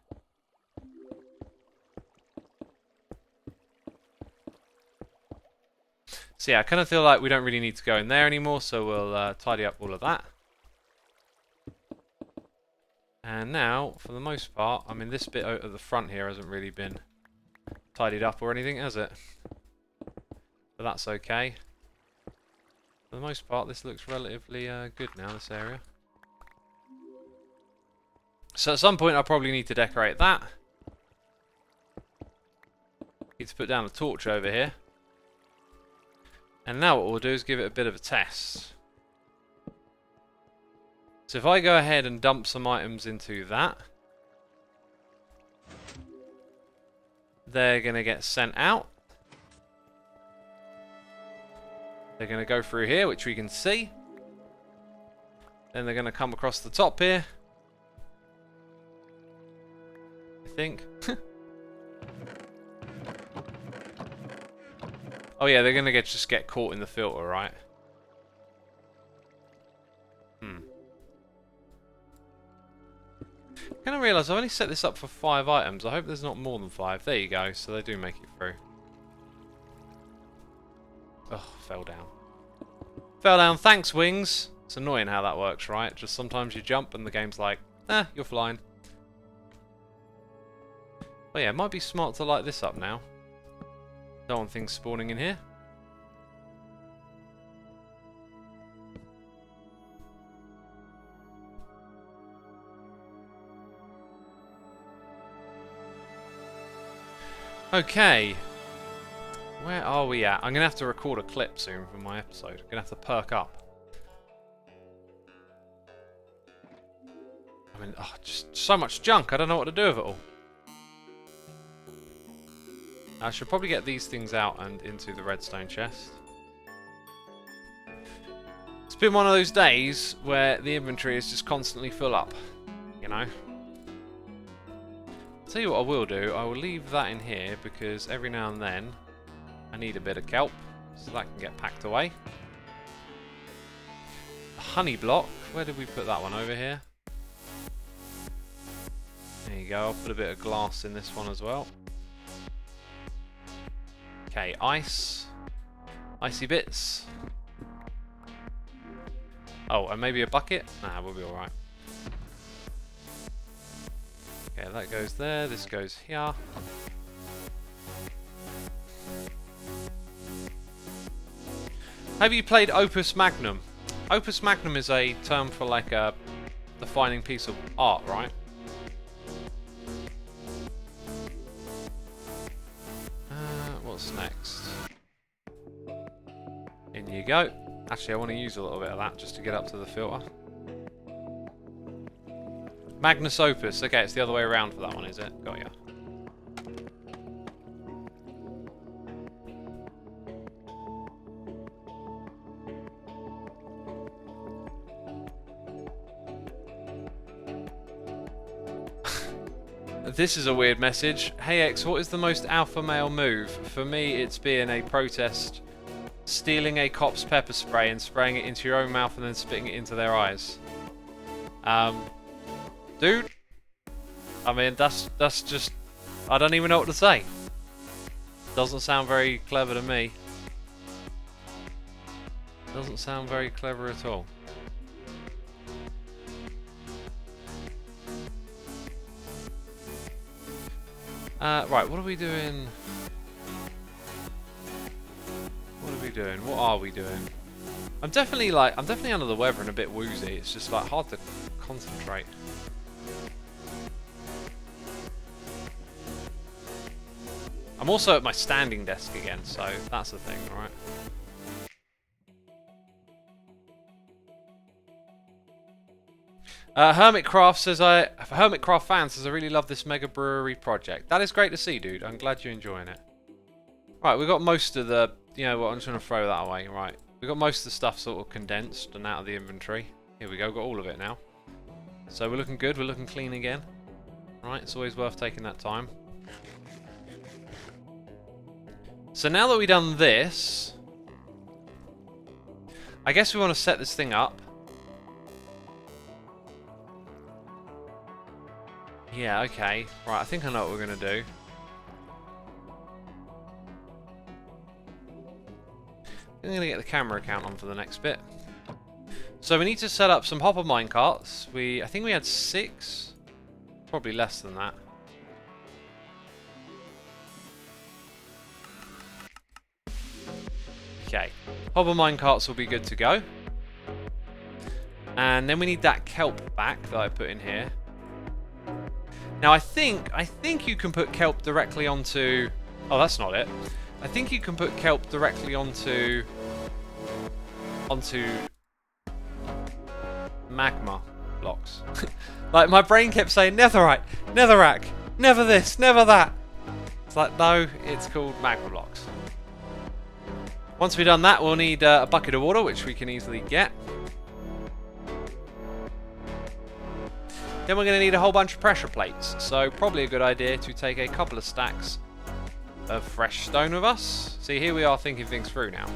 So yeah, I kind of feel like we don't really need to go in there anymore, so we'll tidy up all of that. And now, for the most part, I mean, this bit out at the front here hasn't really been tidied up or anything, has it? But that's okay. For the most part, this looks relatively good now, this area. So at some point, I'll probably need to decorate that. Need to put down a torch over here. And now what we'll do is give it a bit of a test. So if I go ahead and dump some items into that, they're going to get sent out. They're going to go through here, which we can see. Then they're going to come across the top here. I think. Oh yeah, they're gonna just get caught in the filter, right? Can I realise I've only set this up for 5 items. I hope there's not more than 5. There you go, so they do make it through. Oh, fell down. Fell down, thanks Wings. It's annoying how that works, right? Just sometimes you jump and the game's like, you're flying. But yeah, it might be smart to light this up now. Don't want things spawning in here. Okay. Where are we at? I'm going to have to record a clip soon for my episode. I'm going to have to perk up. I mean, just so much junk. I don't know what to do with it all. I should probably get these things out and into the redstone chest. It's been one of those days where the inventory is just constantly full up. You know? I'll tell you what I will do. I will leave that in here because every now and then I need a bit of kelp, so that can get packed away. A honey block. Where did we put that one? Over here. There you go. I'll put a bit of glass in this one as well. Okay, ice. Icy bits. Oh, and maybe a bucket? Nah, we'll be alright. Okay, that goes there. This goes here. Have you played Opus Magnum? Opus Magnum is a term for like a defining piece of art, right? What's next? In you go. Actually, I want to use a little bit of that just to get up to the filter. Magnus Opus. Okay, it's the other way around for that one, is it? Got ya. This is a weird message. Hey X, what is the most alpha male move? For me, it's being a protest, stealing a cop's pepper spray and spraying it into your own mouth and then spitting it into their eyes. Dude, I mean, that's just, I don't even know what to say. Doesn't sound very clever to me. Doesn't sound very clever at all. Right, what are we doing? What are we doing? What are we doing? I'm definitely under the weather and a bit woozy. It's just like hard to concentrate. I'm also at my standing desk again, so that's the thing, right? Hermitcraft says, Hermitcraft fan says, I really love this mega brewery project. That is great to see, dude. I'm glad you're enjoying it. Right, we've got most of the, you know what, I'm just going to throw that away. Right, we've got most of the stuff sort of condensed and out of the inventory. Here we go, got all of it now. So we're looking good, we're looking clean again. Right, it's always worth taking that time. So now that we've done this, I guess we want to set this thing up. Yeah, okay. Right, I think I know what we're going to do. I'm going to get the camera account on for the next bit. So we need to set up some hopper minecarts. I think we had 6. Probably less than that. Okay. Hopper minecarts will be good to go. And then we need that kelp back that I put in here. Now I think you can put kelp directly onto... Oh, that's not it. I think you can put kelp directly onto magma blocks. Like my brain kept saying netherite, netherrack, never this, never that. It's like, no, it's called magma blocks. Once we've done that, we'll need a bucket of water, which we can easily get. Then we're going to need a whole bunch of pressure plates, so probably a good idea to take a couple of stacks of fresh stone with us. See, here we are thinking things through now.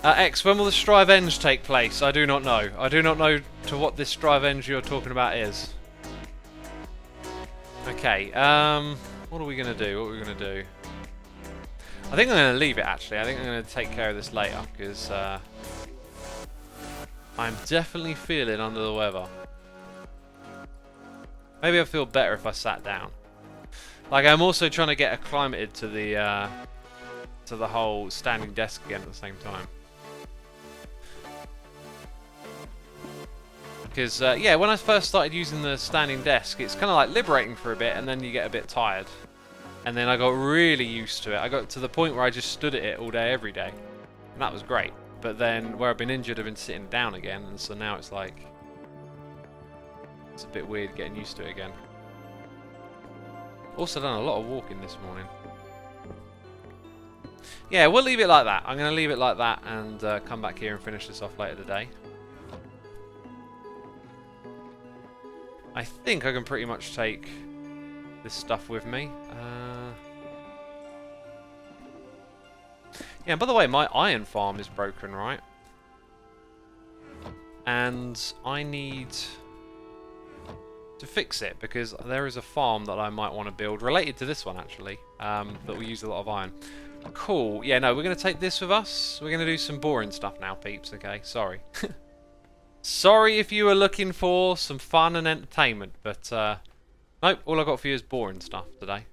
X, when will the Strive Enge take place? I do not know. I do not know to what this Strive Enge you're talking about is. Okay, what are we going to do? What are we going to do? I think I'm going to leave it, actually. I think I'm going to take care of this later, because I'm definitely feeling under the weather. Maybe I feel better if I sat down. Like, I'm also trying to get acclimated to the whole standing desk again at the same time. Because, yeah, when I first started using the standing desk, it's kind of like liberating for a bit, and then you get a bit tired. And then I got really used to it. I got to the point where I just stood at it all day, every day. And that was great. But then, where I've been injured, I've been sitting down again, and so now it's like... it's a bit weird getting used to it again. Also done a lot of walking this morning. Yeah, we'll leave it like that. I'm going to leave it like that and come back here and finish this off later today. I think I can pretty much take this stuff with me. Yeah, by the way, my iron farm is broken, right? And I need to fix it because there is a farm that I might want to build related to this one, actually, that we use a lot of iron. Cool. Yeah, no, we're going to take this with us. We're going to do some boring stuff now, peeps, okay? Sorry. Sorry if you were looking for some fun and entertainment, but nope, all I got for you is boring stuff today.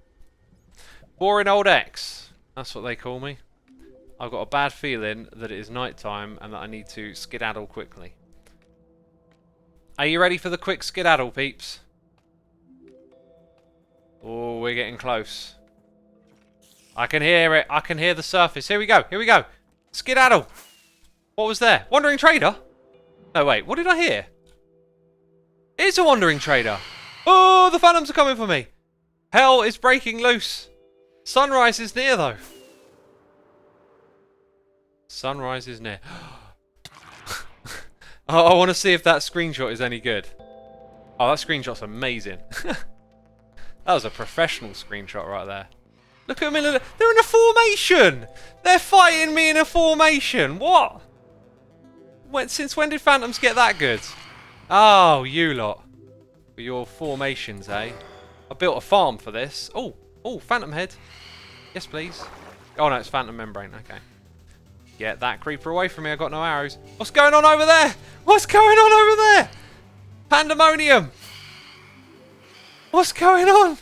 Boring old X. That's what they call me. I've got a bad feeling that it is night time and that I need to skedaddle quickly. Are you ready for the quick skedaddle, peeps? Oh, we're getting close. I can hear it. I can hear the surface. Here we go. Here we go. Skedaddle. What was there? Wandering trader? No, wait. What did I hear? It's a wandering trader. Oh, the phantoms are coming for me. Hell is breaking loose. Sunrise is near, though. Sunrise is near. Oh, I want to see if that screenshot is any good. Oh, that screenshot's amazing. That was a professional screenshot right there. Look at them. They're in a formation. They're fighting me in a formation. What? Since when did phantoms get that good? Oh, you lot. For your formations, eh? I built a farm for this. Oh, phantom head. Yes, please. Oh, no, it's phantom membrane. Okay. Get that creeper away from me. I got no arrows. What's going on over there? What's going on over there? Pandemonium. What's going on?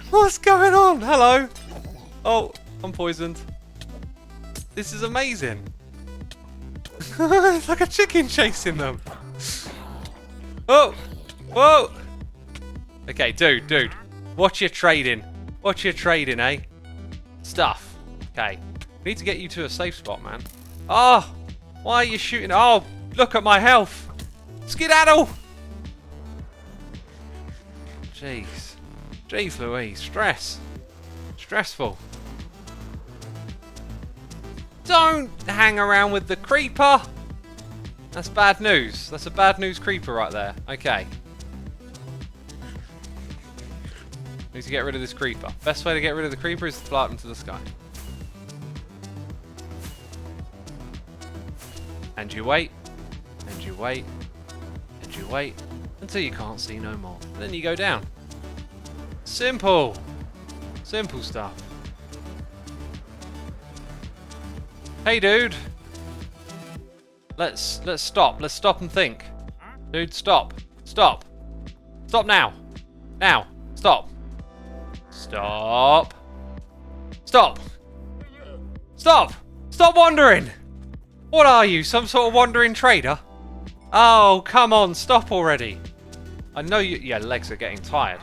What's going on? Hello. Oh, I'm poisoned. This is amazing. It's like a chicken chasing them. Oh, whoa. Okay, dude. Watch your trading. Watch your trading, eh? Stuff. Okay. Need to get you to a safe spot, man. Oh, why are you shooting? Oh, look at my health. Skedaddle. Jeez. Jeez Louise. Stress. Stressful. Don't hang around with the creeper. That's bad news. That's a bad news creeper right there. Okay. Need to get rid of this creeper. Best way to get rid of the creeper is to fly up into the sky. And you wait. And you wait. And you wait. Until you can't see no more. Then you go down. Simple. Simple stuff. Hey, dude. Let's stop. Let's stop and think. Dude, stop. Stop. Stop now. Now. Stop. Stop. Stop. Stop. Stop wandering. What are you? Some sort of wandering trader? Oh, come on. Stop already. I know you. Yeah, legs are getting tired.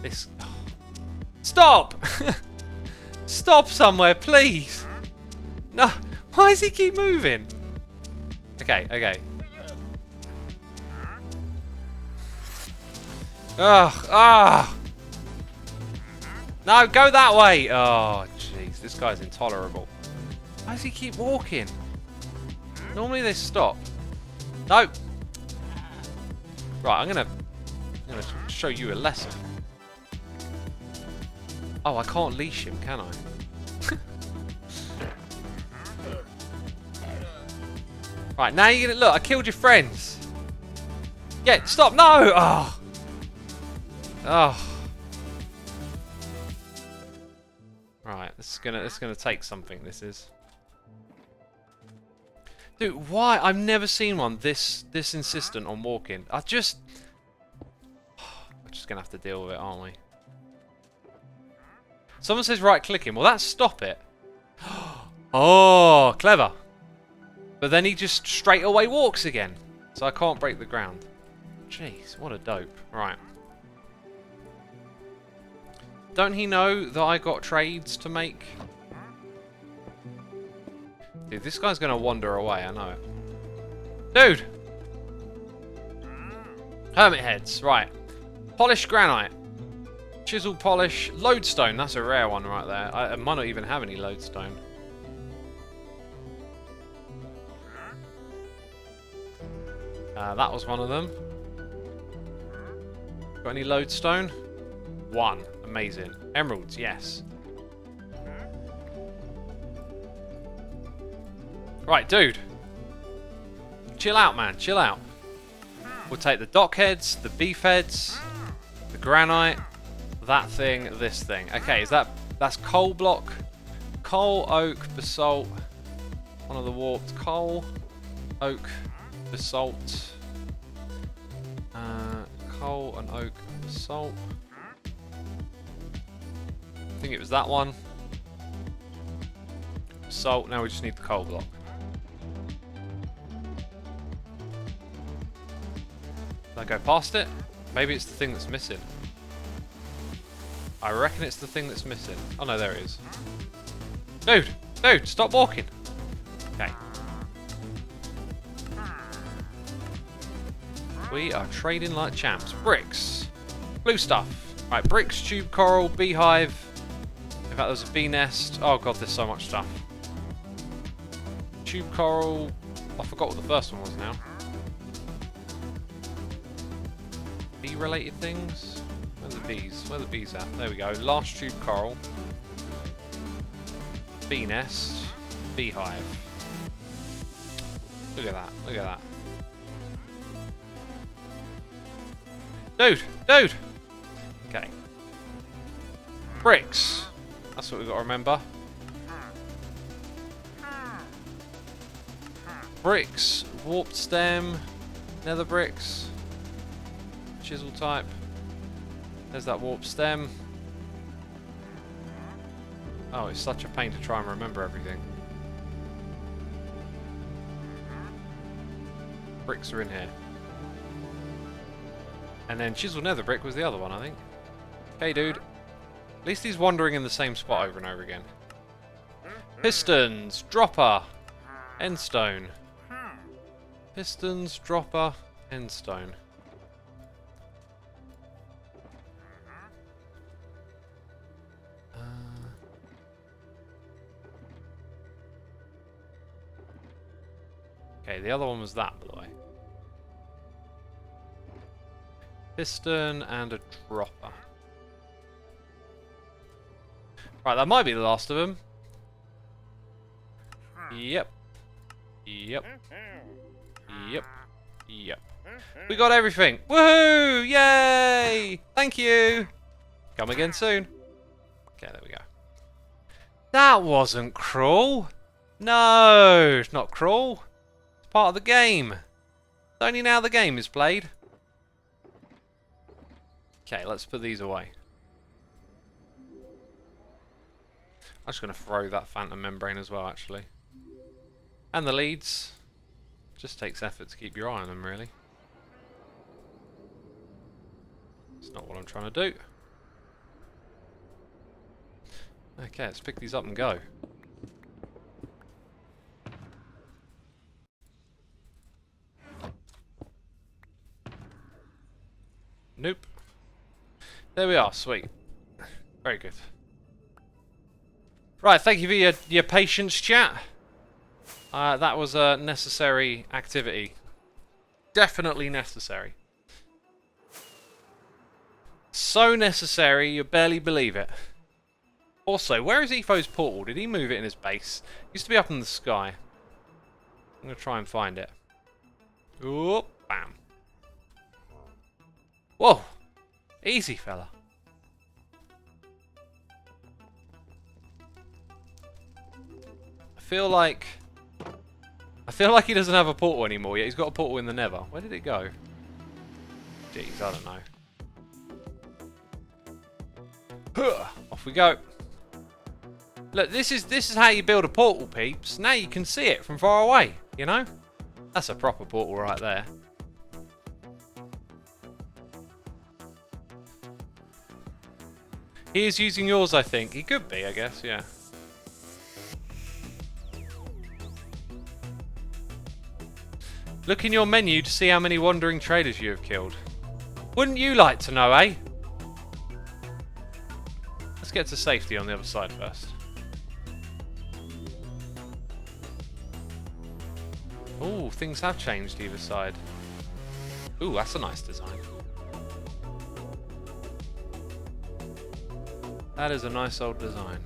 This. Oh. Stop. Stop somewhere, please. No. Why does he keep moving? Okay, okay. Ugh, ah! No, go that way! Oh, jeez, this guy's intolerable. Why does he keep walking? Normally they stop. No! Right, I'm gonna show you a lesson. Oh, I can't leash him, can I? Right, now you're gonna... Look, I killed your friends. Yeah, stop. No! Oh. Oh. Right, this is gonna take something, this is. Dude, why? I've never seen one this insistent on walking. We're just gonna have to deal with it, aren't we? Someone says right clicking. Well, that's stop it. Oh, clever. But then he just straight away walks again. So I can't break the ground. Jeez, what a dope. Right. Don't he know that I got trades to make? Dude, this guy's going to wander away, I know it. Dude! Hermit heads, right. Polished granite. Chisel polish. Lodestone, that's a rare one right there. I might not even have any lodestone. That was one of them. Got any lodestone? One. Amazing. Emeralds, yes. Right, dude. Chill out, man. Chill out. We'll take the dock heads, the beef heads, the granite, that thing, this thing. Okay, that's coal block, coal, oak, basalt. One of the warped coal, oak, basalt. Coal and oak, basalt. I think it was that one. Salt. Now we just need the coal block. Did I go past it? Maybe it's the thing that's missing. I reckon it's the thing that's missing. Oh no, there it is. Dude! Dude, stop walking! Okay. We are trading like champs. Bricks. Blue stuff. Right, bricks, tube coral, beehive. In fact, there's a bee nest. Oh god, there's so much stuff. Tube coral. I forgot what the first one was now. Bee-related things? Where are the bees? Where are the bees at? There we go. Last tube coral. Bee nest. Beehive. Look at that. Look at that. Dude! Dude! Okay. Bricks. That's what we've got to remember. Bricks. Warped stem. Nether bricks. Chisel type. There's that warped stem. Oh, it's such a pain to try and remember everything. Bricks are in here. And then chisel nether brick was the other one, I think. Okay, dude. At least he's wandering in the same spot over and over again. Pistons, dropper, endstone. Pistons, dropper, endstone. Okay, the other one was that, by the way. Piston and a dropper. Right, that might be the last of them. Yep. Yep. Yep. Yep. We got everything. Woohoo! Yay! Thank you! Come again soon. Okay, there we go. That wasn't cruel. No, it's not cruel. It's part of the game. It's only now the game is played. Okay, let's put these away. I'm just going to throw that phantom membrane as well, actually. And the leads. Just takes effort to keep your eye on them, really. It's not what I'm trying to do. Okay, let's pick these up and go. Nope. There we are, sweet. Very good. Right, thank you for your patience, chat. That was a necessary activity. Definitely necessary. So necessary, you barely believe it. Also, where is Etho's portal? Did he move it in his base? It used to be up in the sky. I'm going to try and find it. Oh, bam. Whoa. Easy, fella. I feel like he doesn't have a portal anymore, yet he's got a portal in the Nether. Where did it go? Jeez, I don't know. Off we go. Look, this is how you build a portal, peeps. Now you can see it from far away, you know? That's a proper portal right there. He is using yours, I think. He could be, I guess, yeah. Look in your menu to see how many wandering traders you have killed. Wouldn't you like to know, eh? Let's get to safety on the other side first. Ooh, things have changed either side. Ooh, that's a nice design. That is a nice old design.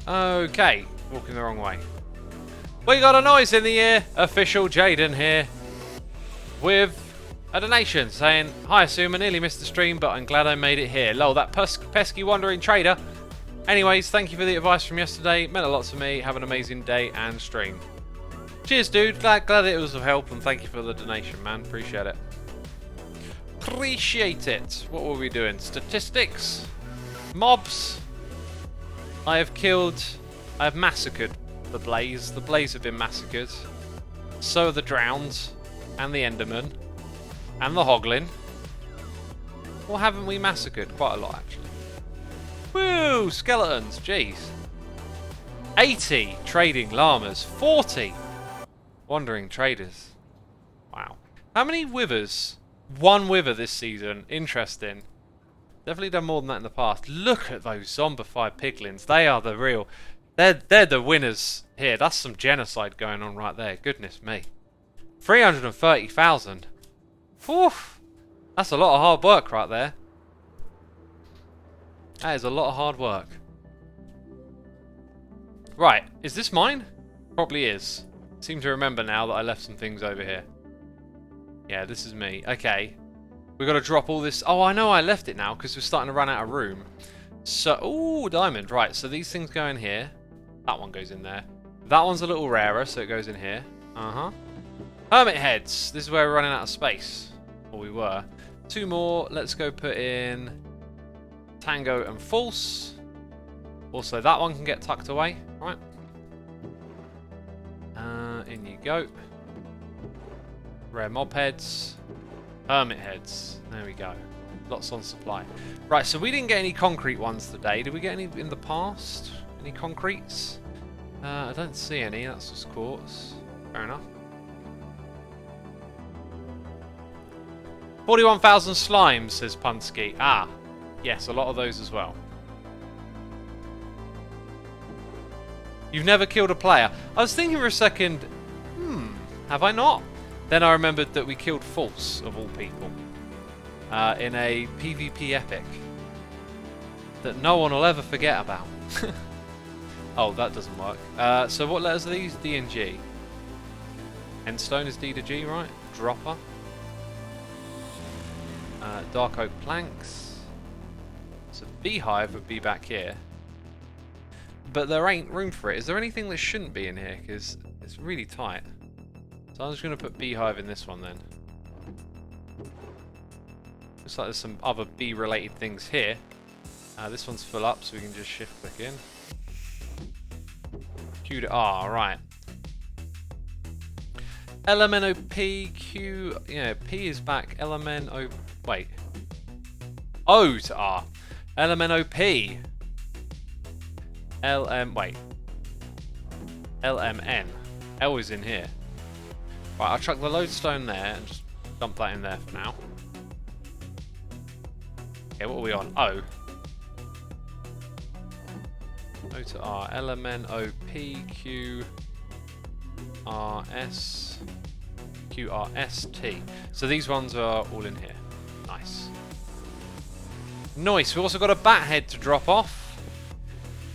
Okay, walking the wrong way. We got a noise in the ear. Official Jaden here with a donation saying, "Hi Xisuma, nearly missed the stream, but I'm glad I made it here. Lol, that pesky wandering trader. Anyways, thank you for the advice from yesterday. It meant a lot to me. Have an amazing day and stream." Cheers, dude. Glad it was of help, and thank you for the donation, man. Appreciate it. Appreciate it. What were we doing? Statistics? Mobs? I have massacred the Blaze. The Blaze have been massacred. So are the Drowns, and the Enderman, and the Hoglin. Or haven't we massacred? Quite a lot, actually. Woo! Skeletons, jeez. 80 trading llamas. 40 wandering traders. Wow. How many withers? One wither this season. Interesting. Definitely done more than that in the past. Look at those zombified piglins. They are the real... They're the winners here. That's some genocide going on right there. Goodness me. 330,000. Oof. That's a lot of hard work right there. That is a lot of hard work. Right. Is this mine? Probably is. Seem to remember now that I left some things over here. Yeah, this is me. Okay. We've got to drop all this. Oh, I know I left it now because we're starting to run out of room. So, ooh, diamond. Right, so these things go in here. That one goes in there. That one's a little rarer, so it goes in here. Uh-huh. Hermit heads. This is where we're running out of space. Or we were. 2 more. Let's go put in Tango and False. Also, that one can get tucked away. Right. In you go. Rare mob heads. Hermit heads. There we go. Lots on supply. Right, so we didn't get any concrete ones today. Did we get any in the past? Any concretes? I don't see any. That's just quartz. Fair enough. 41,000 slimes, says Punsky. Ah, yes, a lot of those as well. You've never killed a player. I was thinking for a second, have I not? Then I remembered that we killed False, of all people, in a PvP epic that no one will ever forget about. Oh, that doesn't work. So what letters are these? D and G. Endstone is D to G, right? Dropper. Dark oak planks. So beehive would be back here. But there ain't room for it. Is there anything that shouldn't be in here? Because it's really tight. So I'm just going to put beehive in this one then. Looks like there's some other bee related things here. This one's full up, so we can just shift click in. Q to R, right. LMNOP, Q, yeah, P is back. LMNO, wait. O to R. LMNOP. Wait. LMN. L is in here. Right, I'll chuck the lodestone there and just dump that in there for now. Okay, what are we on? O. O to R. LMNOP, Q, R, S. QRST. So these ones are all in here. Nice. Nice. We've also got a bat head to drop off.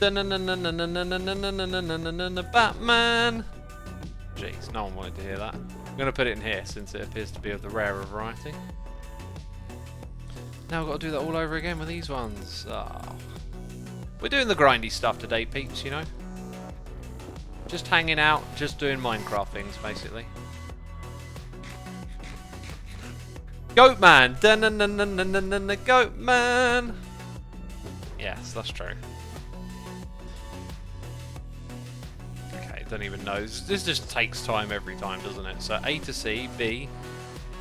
Batman. Jeez, no one wanted to hear that. I'm going to put it in here since it appears to be of the rarer variety. Now I've got to do that all over again with these ones. Oh. We're doing the grindy stuff today, peeps, you know. Just hanging out, just doing Minecraft things, basically. Goat man! Goat man! Yes, that's true. Okay, don't even know. This just takes time every time, doesn't it? So A to C, B,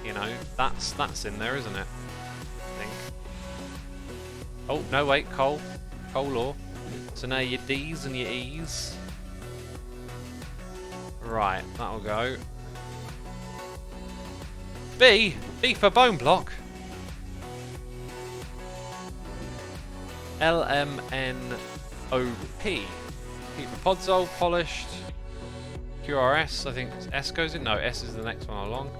you know, that's in there, isn't it? I think. Oh, no, wait, coal. Coal ore. So now your D's and your E's. Right, that'll go. B for bone block. LMNOP. Keep the podzol polished. QRS, I think S goes in. No, S is the next one along.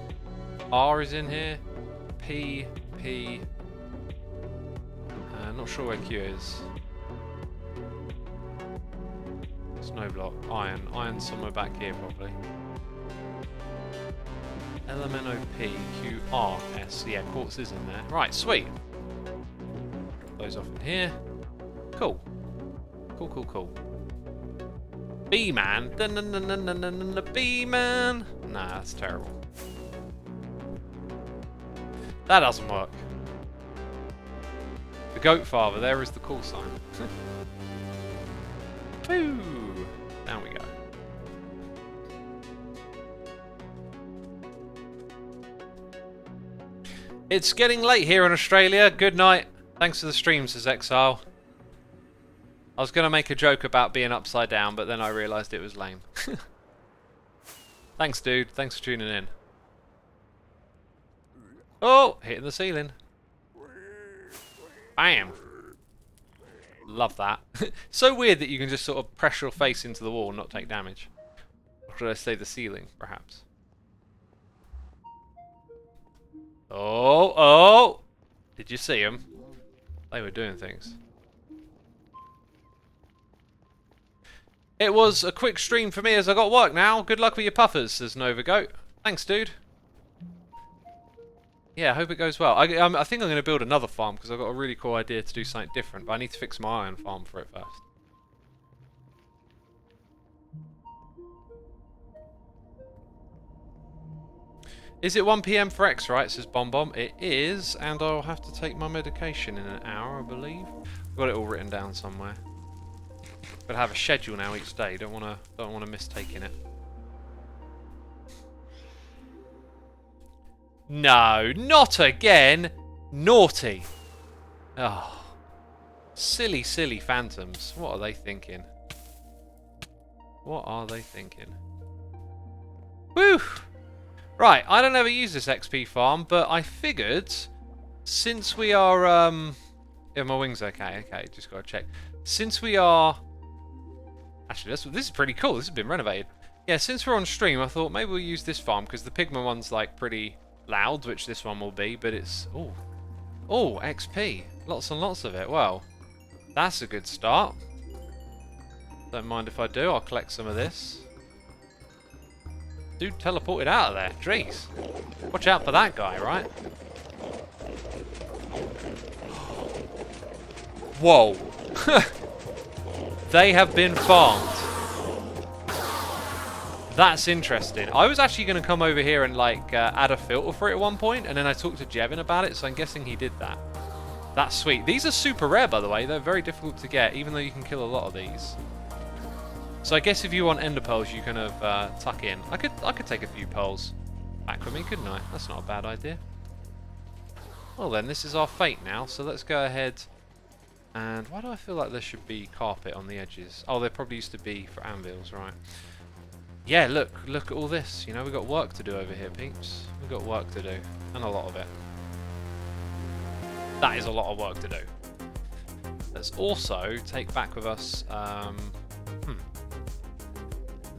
R is in here. P. Not sure where Q is. Snow block. Iron. Iron's somewhere back here probably. LMNOP, QRS. Yeah, quartz is in there. Right, sweet. Those off in here. Cool. Cool. B-man. B-man. Nah, that's terrible. That doesn't work. The goat father, there is the call sign. Woo! Down we go. It's getting late here in Australia. Good night. Thanks for the stream, says Exile. I was going to make a joke about being upside down, but then I realised it was lame. Thanks, dude. Thanks for tuning in. Oh, hitting the ceiling. Bam. Love that. So weird that you can just sort of press your face into the wall and not take damage. Or should I say the ceiling, perhaps? Oh! Did you see them? They were doing things. It was a quick stream for me as I got work now. Good luck with your puffers, says Nova Goat. Thanks, dude. Yeah, I hope it goes well. I think I'm going to build another farm because I've got a really cool idea to do something different, but I need to fix my iron farm for it first. Is it 1 PM for X, right? Says Bomb. It is, and I'll have to take my medication in an hour, I believe. I've got it all written down somewhere. But I have a schedule now each day. Don't want to miss taking it. No, not again. Naughty. Oh, silly phantoms. What are they thinking? What are they thinking? Woo! Right, I don't ever use this XP farm, but I figured since we are yeah, my wing's okay. Okay, just gotta check. Since we are actually, this is pretty cool. This has been renovated. Yeah, since we're on stream, I thought maybe we'll use this farm because the pigman one's like pretty loud, which this one will be, but it's oh, XP, lots and lots of it. Well, that's a good start. Don't mind if I do. I'll collect some of this. Dude teleported out of there. Jeez, watch out for that guy, right? Whoa. They have been farmed. That's interesting. I was actually going to come over here and like add a filter for it at one point, and then I talked to Jevin about it, so I'm guessing he did that. That's sweet. These are super rare, by the way. They're very difficult to get, even though you can kill a lot of these. So I guess if you want ender pearls, you kind of tuck in. I could take a few pearls back with me, couldn't I? That's not a bad idea. Well then, this is our fate now, so let's go ahead. And why do I feel like there should be carpet on the edges? Oh, there probably used to be for anvils, right? Yeah, look at all this. You know, we've got work to do over here, peeps. We've got work to do, and a lot of it. That is a lot of work to do. Let's also take back with us,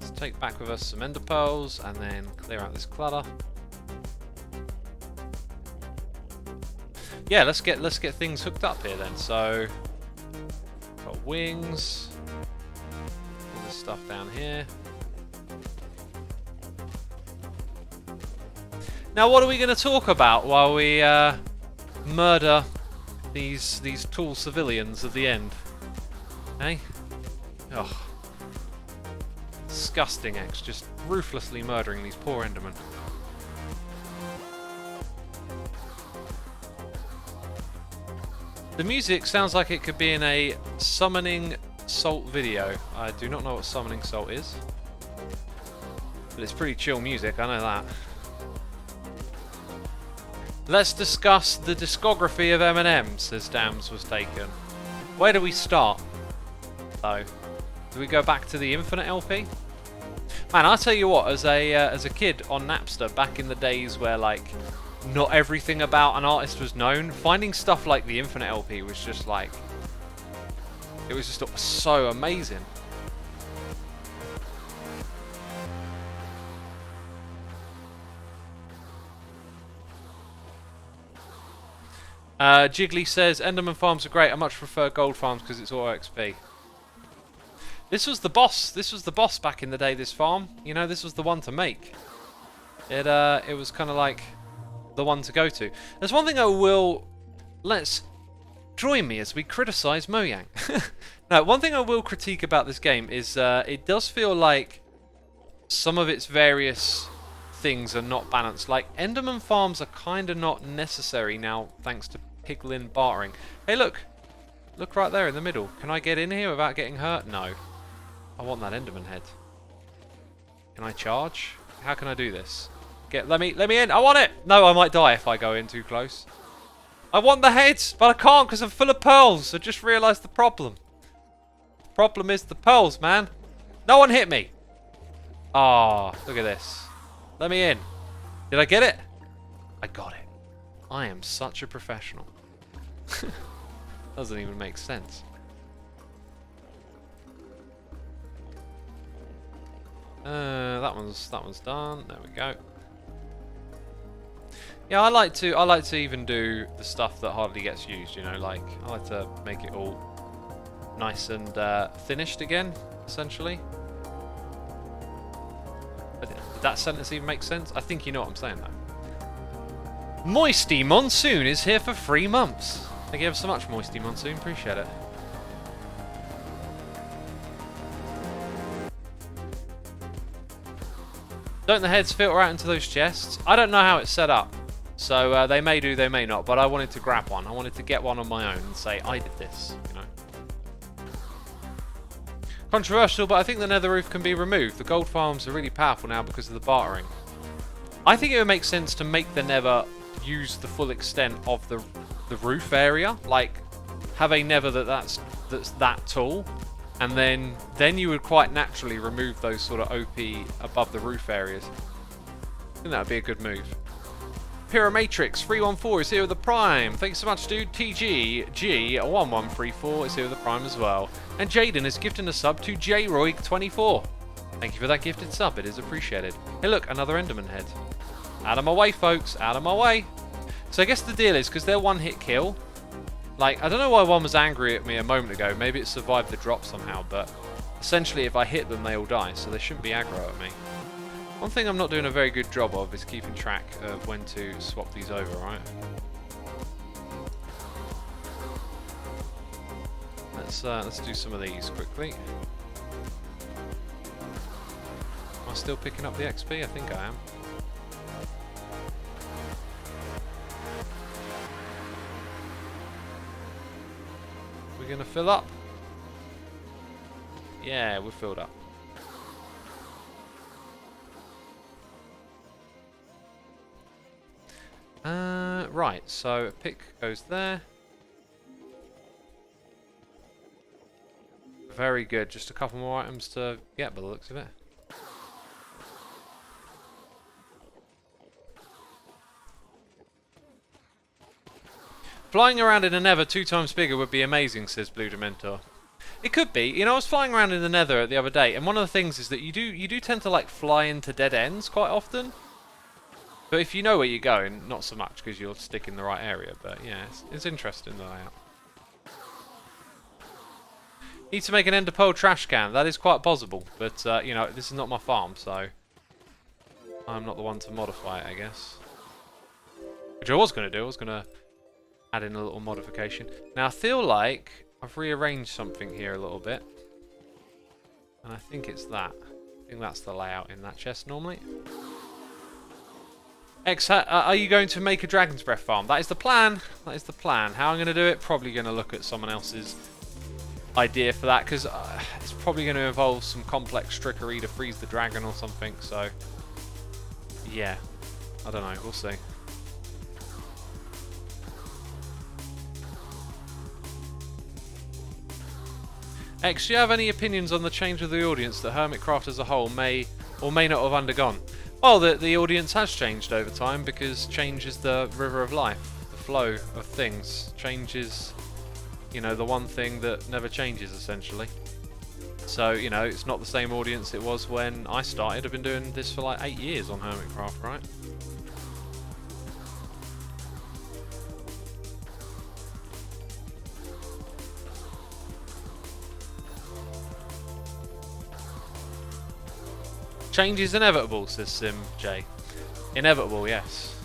let's take back with us some ender pearls, and then clear out this clutter. yeah, let's get things hooked up here then. So, got wings, all this stuff down here. Now, what are we going to talk about while we murder these tall civilians at the end? Hey, oh, disgusting X, just ruthlessly murdering these poor Endermen. The music sounds like it could be in a summoning salt video. I do not know what summoning salt is, but it's pretty chill music, I know that. Let's discuss the discography of Eminem, says Dams was taken. Where do we start, though? Do we go back to the Infinite LP? Man, I'll tell you what, as a kid on Napster, back in the days where, like, not everything about an artist was known, finding stuff like the Infinite LP was just like, it was just so amazing. Jiggly says, Enderman farms are great, I much prefer gold farms because it's auto XP. This was the boss. This was the boss back in the day, this farm. You know, this was the one to make. It was kind of like the one to go to. There's one thing I will... Let's join me as we criticise Mojang. Now, one thing I will critique about this game is it does feel like some of its various things are not balanced. Like, Enderman farms are kind of not necessary now, thanks to Piglin bartering. Hey, look! Look right there in the middle. Can I get in here without getting hurt? No. I want that Enderman head. Can I charge? How can I do this? Let me in. I want it. No, I might die if I go in too close. I want the heads, but I can't because I'm full of pearls. I just realised the problem. The problem is the pearls, man. No one hit me. Ah, oh, look at this. Let me in. Did I get it? I got it. I am such a professional. Doesn't even make sense. That one's done. There we go. Yeah, I like to even do the stuff that hardly gets used. You know, like I like to make it all nice and finished again, essentially. But did that sentence even make sense? I think you know what I'm saying, though. Moisty Monsoon is here for 3 months. Thank you ever so much, Moisty Monsoon. Appreciate it. Don't the heads filter out into those chests? I don't know how it's set up. So they may do, they may not. But I wanted to grab one. I wanted to get one on my own and say, I did this, you know. Controversial, but I think the nether roof can be removed. The gold farms are really powerful now because of the bartering. I think it would make sense to make the nether use the full extent of the roof area. Like, have a nether that's that tall. And then you would quite naturally remove those sort of OP above the roof areas. I think that would be a good move. Pyromatrix 314 is here with the Prime. Thanks so much, dude. TGG1134 is here with the Prime as well. And Jaden is gifting a sub to JRoig24. Thank you for that gifted sub. It is appreciated. Hey, look, another Enderman head. Out of my way, folks. Out of my way. So I guess the deal is, because they're one-hit kill, like, I don't know why one was angry at me a moment ago. Maybe it survived the drop somehow, but essentially if I hit them, they all die, so they shouldn't be aggro at me. One thing I'm not doing a very good job of is keeping track of when to swap these over, right? Let's do some of these quickly. Am I still picking up the XP? I think I am. We're gonna fill up. Yeah, we're filled up. Right, so a pick goes there. Very good, just a couple more items to get by the looks of it. Flying around in a nether 2 times bigger would be amazing, says Blue Dementor. It could be. You know, I was flying around in the nether the other day, and one of the things is that you do tend to, like, fly into dead ends quite often. But if you know where you're going, not so much because you'll stick in the right area. But yeah, it's interesting the layout. Need to make an ender pearl trash can. That is quite possible. But, you know, this is not my farm, so I'm not the one to modify it, I guess. Which I was going to do. I was going to add in a little modification. Now, I feel like I've rearranged something here a little bit. And I think it's that. I think that's the layout in that chest normally. X, are you going to make a Dragon's Breath farm? That is the plan. That is the plan. How I'm going to do it? Probably going to look at someone else's idea for that, because it's probably going to involve some complex trickery to freeze the dragon or something. So, yeah. I don't know. We'll see. X, do you have any opinions on the change of the audience that Hermitcraft as a whole may or may not have undergone? Well, the audience has changed over time, because change is the river of life, the flow of things. Change is, you know, the one thing that never changes, essentially. So, you know, it's not the same audience it was when I started. I've been doing this for like 8 years on Hermitcraft, right? Change is inevitable, says Sim J. Inevitable, yes.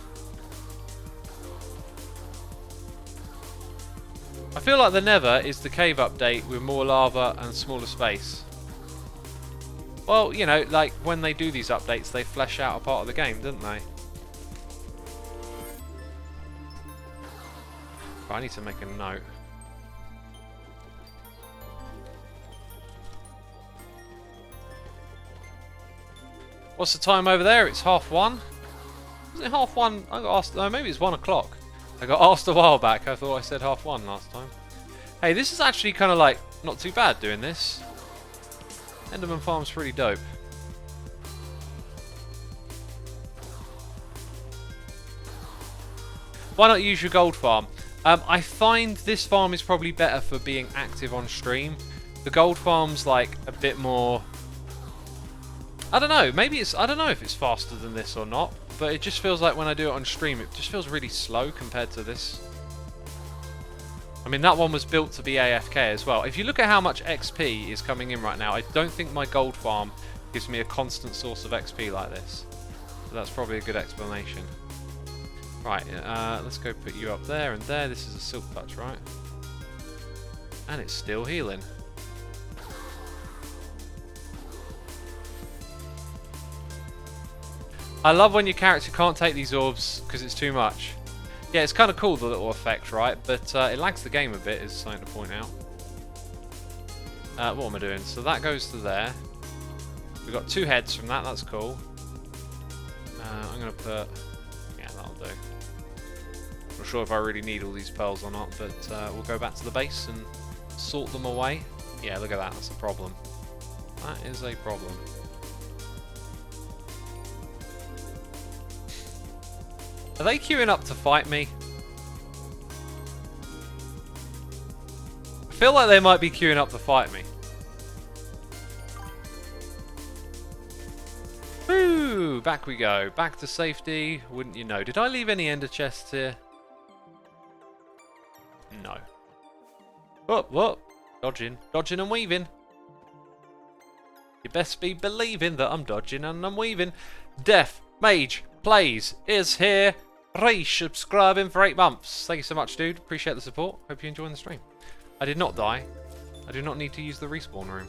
I feel like the Nether is the cave update with more lava and smaller space. Well, you know, like when they do these updates, they flesh out a part of the game, don't they? But I need to make a note. What's the time over there? It's 1:30. Was it 1:30? I got asked. No, maybe it's 1 o'clock. I got asked a while back. I thought I said 1:30 last time. Hey, this is actually kind of like not too bad doing this. Enderman Farm's pretty dope. Why not use your gold farm? I find this farm is probably better for being active on stream. The gold farm's like a bit more. I don't know, maybe it's, I don't know if it's faster than this or not, but it just feels like when I do it on stream, it just feels really slow compared to this. I mean, that one was built to be AFK as well. If you look at how much XP is coming in right now, I don't think my gold farm gives me a constant source of XP like this. So that's probably a good explanation. Right, let's go put you up there and there. This is a silk touch, right? And it's still healing. I love when your character can't take these orbs because it's too much. Yeah, it's kind of cool, the little effect, right? But it lags the game a bit, is something to point out. What am I doing? So that goes to there. We've got 2 heads from that, that's cool. I'm going to put... Yeah, that'll do. Not sure if I really need all these pearls or not, but we'll go back to the base and sort them away. Yeah, look at that, that's a problem. That is a problem. Are they queuing up to fight me? I feel like they might be queuing up to fight me. Woo! Back we go. Back to safety. Wouldn't you know? Did I leave any ender chests here? No. Whoop, whoop. Dodging. Dodging and weaving. You best be believing that I'm dodging and I'm weaving. Death Mage Plays is here. Resubscribing for 8 months. Thank you so much, dude. Appreciate the support. Hope you're enjoying the stream. I did not die. I do not need to use the respawn room.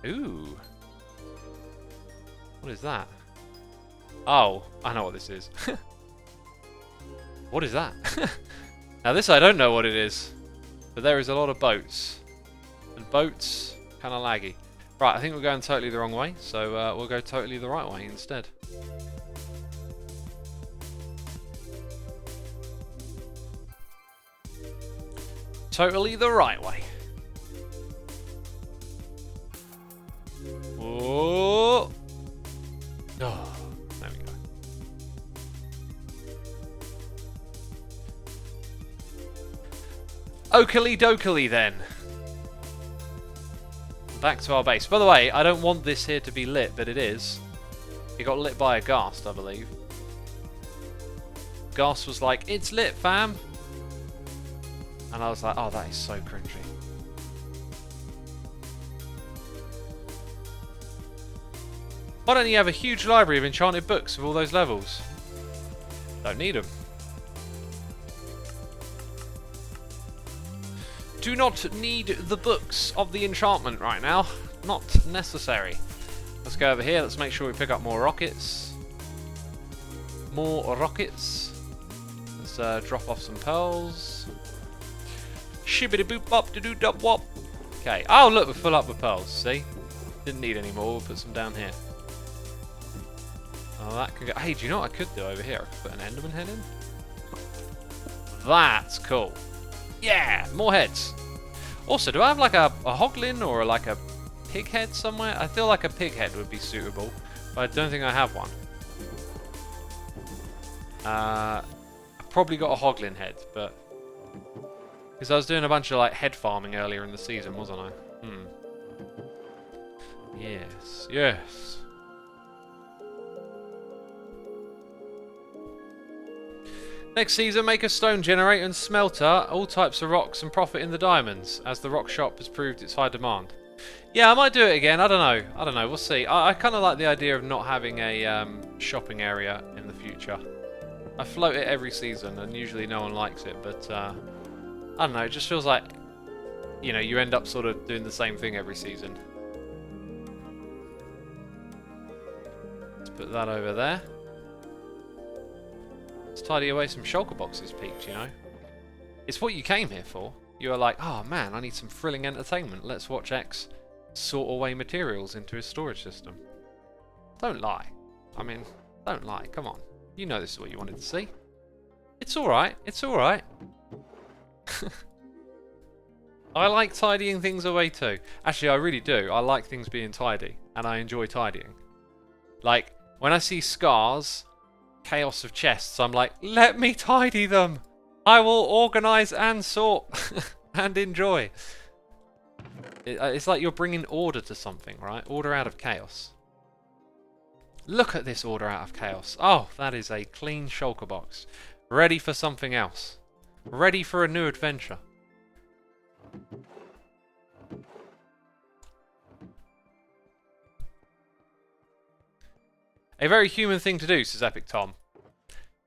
Ooh. What is that? Oh, I know what this is. What is that? Now this I don't know what it is. But there is a lot of boats. And boats, kind of laggy. Right, I think we're going totally the wrong way. So we'll go totally the right way instead. Totally the right way. Oh, there we go. Oakley dokley then. Back to our base. By the way, I don't want this here to be lit, but it is. He got lit by a ghast, I believe. Ghast was like, "It's lit, fam!" And I was like, oh, that is so cringy. Why don't you have a huge library of enchanted books with all those levels? Don't need them. Do not need the books of the enchantment right now. Not necessary. Let's go over here. Let's make sure we pick up more rockets. More rockets. Let's drop off some pearls. Shibbity boop bop to do dub wop. Okay. Oh, look, we're full up with pearls. See? Didn't need any more. We'll put some down here. Oh, that can go. Hey, do you know what I could do over here? I could put an Enderman head in. That's cool. Yeah, more heads. Also, do I have like a hoglin or like a pig head somewhere? I feel like a pig head would be suitable, but I don't think I have one. I've probably got a hoglin head, but because I was doing a bunch of like head farming earlier in the season, wasn't I? Yes, yes. Next season, make a stone generator and smelter, all types of rocks, and profit in the diamonds, as the rock shop has proved its high demand. Yeah, I might do it again. I don't know. We'll see. I kind of like the idea of not having a shopping area in the future. I float it every season, and usually no one likes it, but I don't know. It just feels like, you know, you end up sort of doing the same thing every season. Let's put that over there. Let's tidy away some shulker boxes, peeps, you know. It's what you came here for. You were like, oh man, I need some thrilling entertainment. Let's watch X sort away materials into his storage system. Don't lie. I mean, don't lie. Come on. You know this is what you wanted to see. It's alright. It's alright. I like tidying things away too. Actually, I really do. I like things being tidy. And I enjoy tidying. Like, when I see scars... chaos of chests, I'm like, let me tidy them. I will organize and sort and enjoy. It's like you're bringing order to something, right? Order out of chaos. Look at this order out of chaos. Oh, that is a clean shulker box. Ready for something else. Ready for a new adventure. A very human thing to do, says Epic Tom.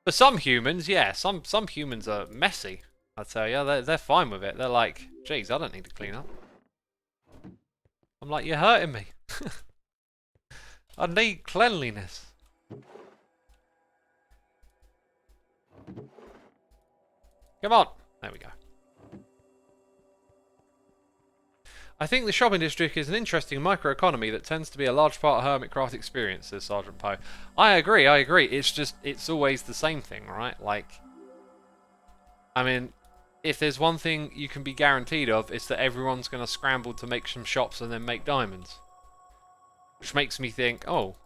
For some humans, yeah, some humans are messy. I tell you, they're fine with it. They're like, geez, I don't need to clean up. I'm like, you're hurting me. I need cleanliness. Come on. There we go. I think the shopping district is an interesting microeconomy that tends to be a large part of Hermitcraft experience, says Sergeant Poe. I agree. It's just, it's always the same thing, right? Like, I mean, if there's one thing you can be guaranteed of, it's that everyone's going to scramble to make some shops and then make diamonds. Which makes me think, oh,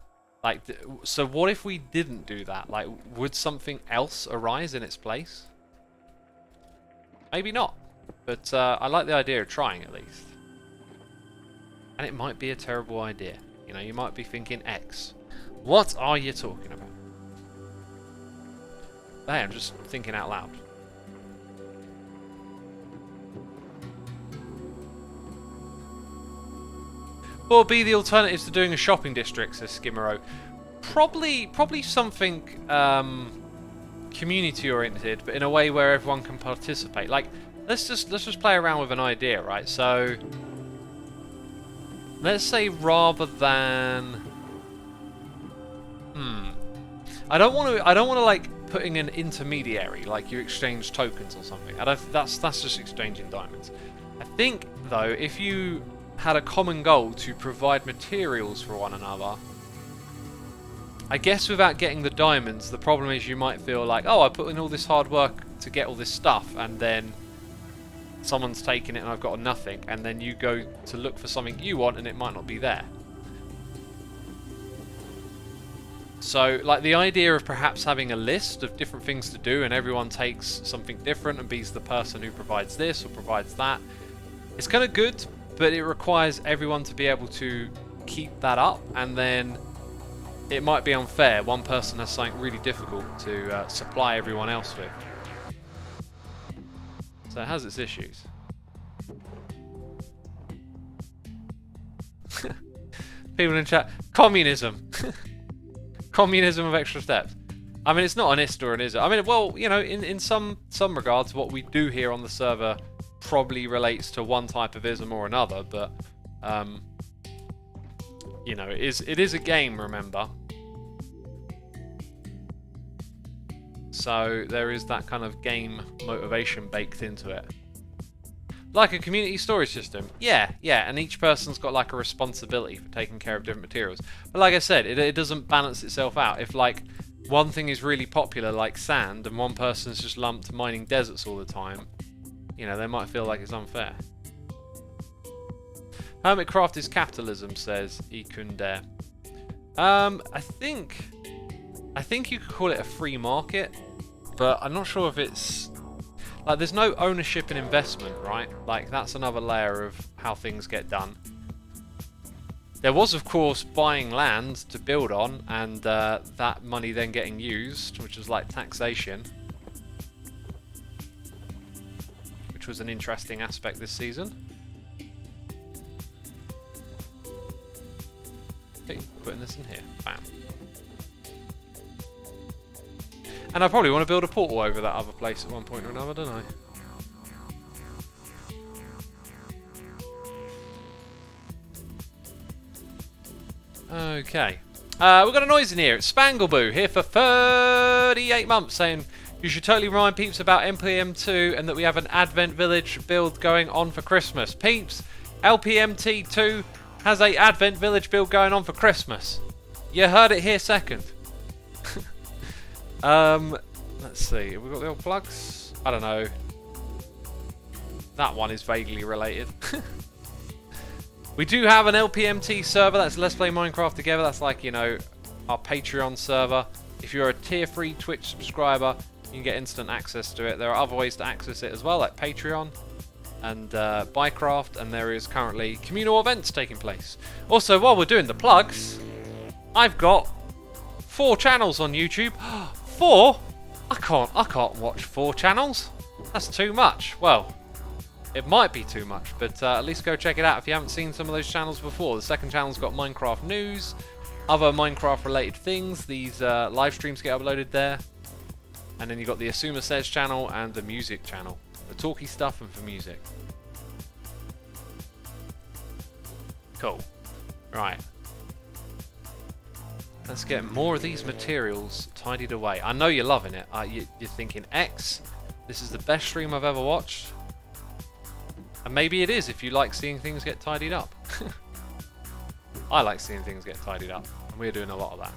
like, so what if we didn't do that? Like, would something else arise in its place? Maybe not. But I like the idea of trying at least. And it might be a terrible idea. You know, you might be thinking, X, what are you talking about? Hey, I'm just thinking out loud. What would be the alternatives to doing a shopping district, says Skimmero? Probably something community oriented, but in a way where everyone can participate. Like, let's just play around with an idea, right? So let's say rather than I don't want to like putting an intermediary, like you exchange tokens or something. That's just exchanging diamonds. I think though, if you had a common goal to provide materials for one another, I guess without getting the diamonds, the problem is you might feel like, oh, I put in all this hard work to get all this stuff, and then someone's taken it and I've got nothing, and then you go to look for something you want and it might not be there. So, like, the idea of perhaps having a list of different things to do and everyone takes something different and be's the person who provides this or provides that, it's kind of good, but it requires everyone to be able to keep that up, and then it might be unfair. One person has something really difficult to supply everyone else with. So it has its issues. People in chat, communism. Communism of extra steps. I mean, it's not an ist or an is. I mean, well, you know, in some regards, what we do here on the server probably relates to one type of ism or another, but you know, it is a game, remember. So there is that kind of game motivation baked into it. Like a community storage system. Yeah, and each person's got like a responsibility for taking care of different materials. But like I said, it doesn't balance itself out. If like one thing is really popular like sand and one person's just lumped mining deserts all the time, you know, they might feel like it's unfair. Hermitcraft is capitalism, says Ikundare. I think you could call it a free market, but I'm not sure if it's... Like, there's no ownership and investment, right? Like, that's another layer of how things get done. There was, of course, buying land to build on, and that money then getting used, which was like taxation. Which was an interesting aspect this season. Okay, putting this in here. Bam. And I probably want to build a portal over that other place at one point or another, don't I? Okay. We've got a noise in here. It's Spangleboo here for 38 months saying you should totally remind peeps about LPM2 and that we have an Advent Village build going on for Christmas. Peeps, LPMT2 has a Advent Village build going on for Christmas. You heard it here second. Let's see, have we got the old plugs? I don't know. That one is vaguely related. We do have an LPMT server, that's Let's Play Minecraft Together. That's like, you know, our Patreon server. If you're a tier 3 Twitch subscriber, you can get instant access to it. There are other ways to access it as well, like Patreon and Bycraft, and there is currently communal events taking place. Also, while we're doing the plugs, I've got 4 channels on YouTube. 4? I can't watch 4 channels. That's too much. Well, it might be too much, but at least go check it out if you haven't seen some of those channels before. The second channel's got Minecraft news, other Minecraft related things. These live streams get uploaded there. And then you've got the Xisuma Says channel and the music channel. The talky stuff and for music. Cool. Right. Let's get more of these materials tidied away. I know you're loving it. You're thinking, X, this is the best stream I've ever watched. And maybe it is if you like seeing things get tidied up. I like seeing things get tidied up. And we're doing a lot of that.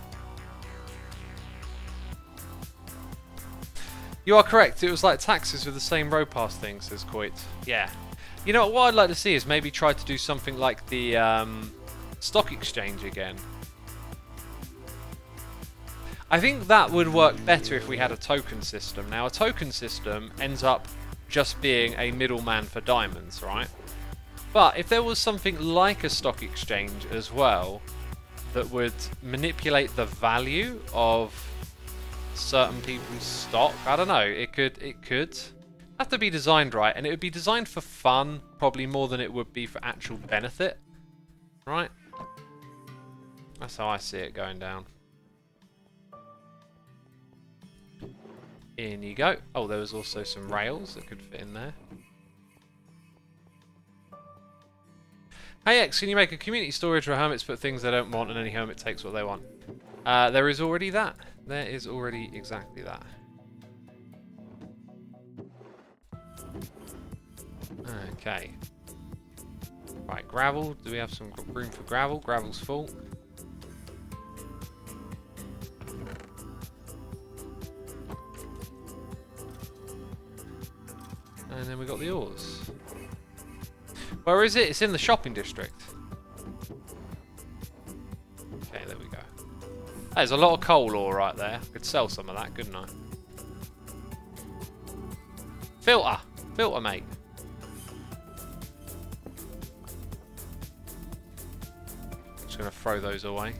You are correct. It was like taxes with the same road pass thing, says Coit. Yeah. You know, what I'd like to see is maybe try to do something like the stock exchange again. I think that would work better if we had a token system. Now, a token system ends up just being a middleman for diamonds, right? But if there was something like a stock exchange as well that would manipulate the value of certain people's stock, I don't know, it could have to be designed right, and it would be designed for fun probably more than it would be for actual benefit, right? That's how I see it going down. In you go. Oh, there was also some rails that could fit in there. Hey X, can you make a community storage where hermits put things they don't want and any hermit takes what they want? There is already that. There is already exactly that. Okay. Right, gravel. Do we have some room for gravel? Gravel's full. And then we got the ores. Where is it? It's in the shopping district. Okay, there we go. There's a lot of coal ore right there. I could sell some of that, couldn't I? Filter! Filter, mate. Just going to throw those away.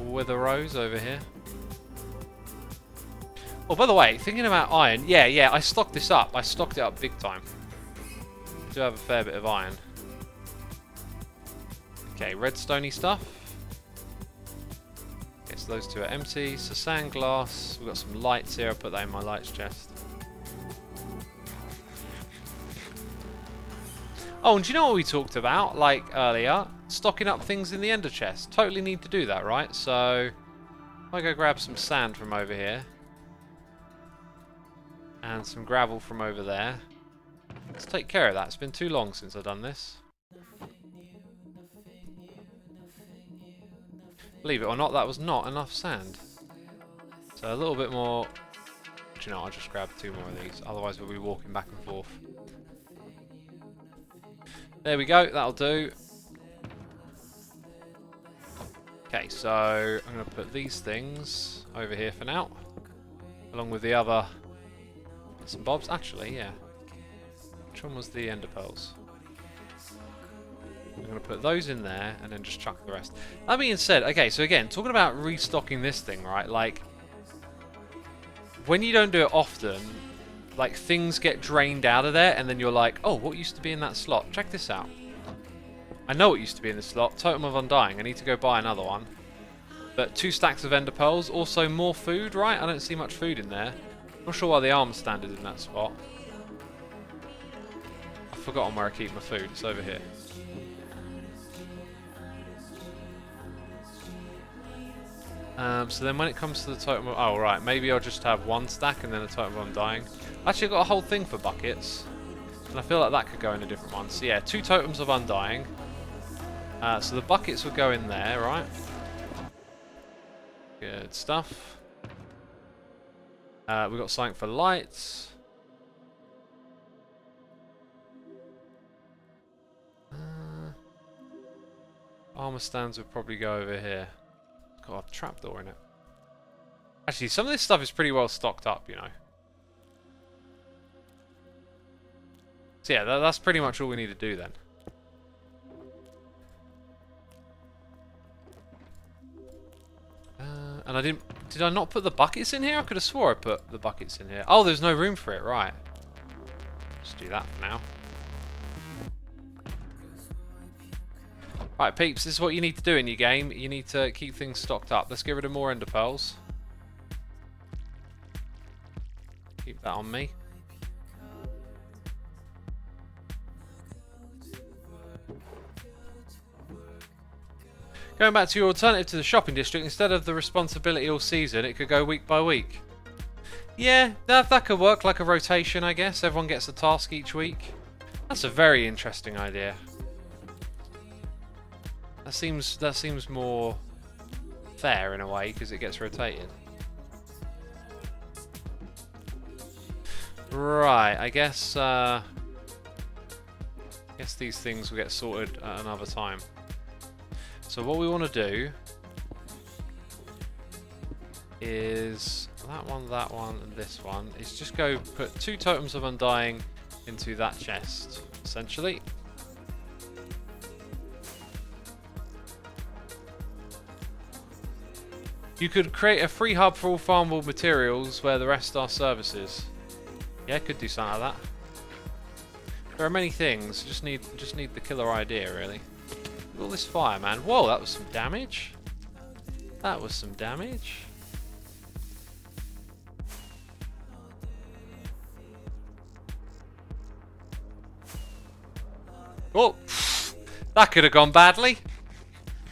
Wither Rose over here. Oh, by the way, thinking about iron, yeah, I stocked this up. I stocked it up big time. I do have a fair bit of iron. Okay, redstoney stuff. Okay, so those two are empty. So sand glass. We've got some lights here. I'll put that in my lights chest. Oh, and do you know what we talked about, like, earlier? Stocking up things in the ender chest. Totally need to do that, right? So, if I go grab some sand from over here. And some gravel from over there. Let's take care of that. It's been too long since I've done this. Believe it or not, that was not enough sand. So a little bit more. Do you know, I'll just grab 2 more of these. Otherwise we'll be walking back and forth. There we go. That'll do. Okay, so I'm going to put these things over here for now. Along with the other bits and bobs. Actually, yeah. Which one was the ender pearls? I'm going to put those in there and then just chuck the rest. That being said, okay, so again, talking about restocking this thing, right? Like, when you don't do it often, like, things get drained out of there and then you're like, oh, what used to be in that slot? Check this out. I know what used to be in this slot. Totem of Undying. I need to go buy another one. But 2 stacks of ender pearls. Also more food, right? I don't see much food in there. Not sure why the armor stand is in that spot. I've forgotten where I keep my food. It's over here. So then when it comes to the totem of... Oh, right. Maybe I'll just have 1 stack and then a totem of Undying. Actually, I've got a whole thing for buckets. And I feel like that could go in a different one. So yeah, 2 totems of Undying. So the buckets will go in there, right? Good stuff. We've got something for lights. Armor stands would probably go over here. Got a trapdoor in it. Actually, some of this stuff is pretty well stocked up, you know. So yeah, that's pretty much all we need to do then. And I didn't... Did I not put the buckets in here? I could have swore I put the buckets in here. Oh, there's no room for it, right. Just do that for now. Right, peeps, this is what you need to do in your game. You need to keep things stocked up. Let's get rid of more ender pearls. Keep that on me. Going back to your alternative to the shopping district, instead of the responsibility all season, it could go week by week. Yeah, that could work like a rotation, I guess. Everyone gets a task each week. That's a very interesting idea. That seems more fair in a way because it gets rotated. Right, I guess these things will get sorted at another time. So what we want to do is that one, and this one. Is just go put 2 totems of Undying into that chest, essentially. You could create a free hub for all farmable materials where the rest are services. Yeah, could do something like that. There are many things. Just need the killer idea, really. Look at all this fire, man. Whoa, that was some damage. That was some damage. Oh, that could have gone badly,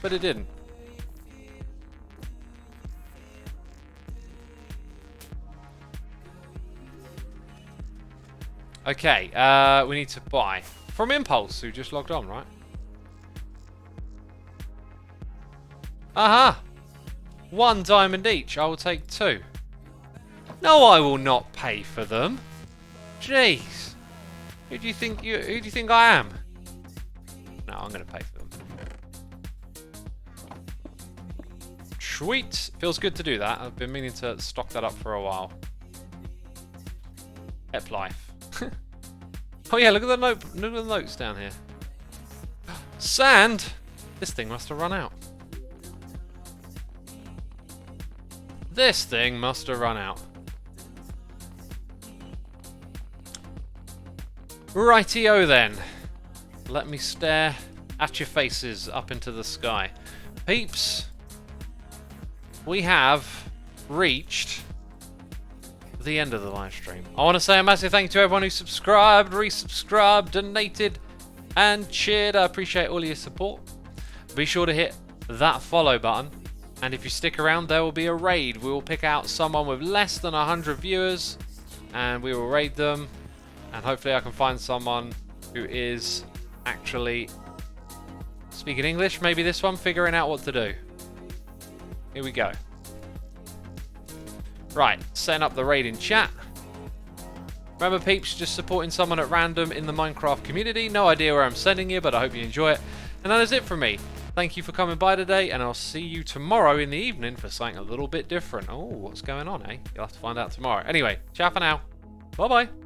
but it didn't. Okay, we need to buy from Impulse, who just logged on, right? Aha! 1 diamond each. I will take 2. No, I will not pay for them. Jeez, who do you think I am? No, I'm going to pay for them. Sweet. Feels good to do that. I've been meaning to stock that up for a while. Ep life. Oh yeah, look at the note. Look at the notes down here. Sand. This thing must have run out. This thing must have run out. Rightio then. Let me stare at your faces up into the sky. Peeps, we have reached the end of the live stream. I want to say a massive thank you to everyone who subscribed, resubscribed, donated, and cheered. I appreciate all your support. Be sure to hit that follow button. And if you stick around, there will be a raid. We will pick out someone with less than 100 viewers, and we will raid them. And hopefully I can find someone who is actually speaking English. Maybe this one, figuring out what to do. Here we go. Right, setting up the raid in chat. Remember, peeps, just supporting someone at random in the Minecraft community. No idea where I'm sending you, but I hope you enjoy it. And that is it from me. Thank you for coming by today, and I'll see you tomorrow in the evening for something a little bit different. Oh, what's going on, eh? You'll have to find out tomorrow. Anyway, ciao for now. Bye-bye.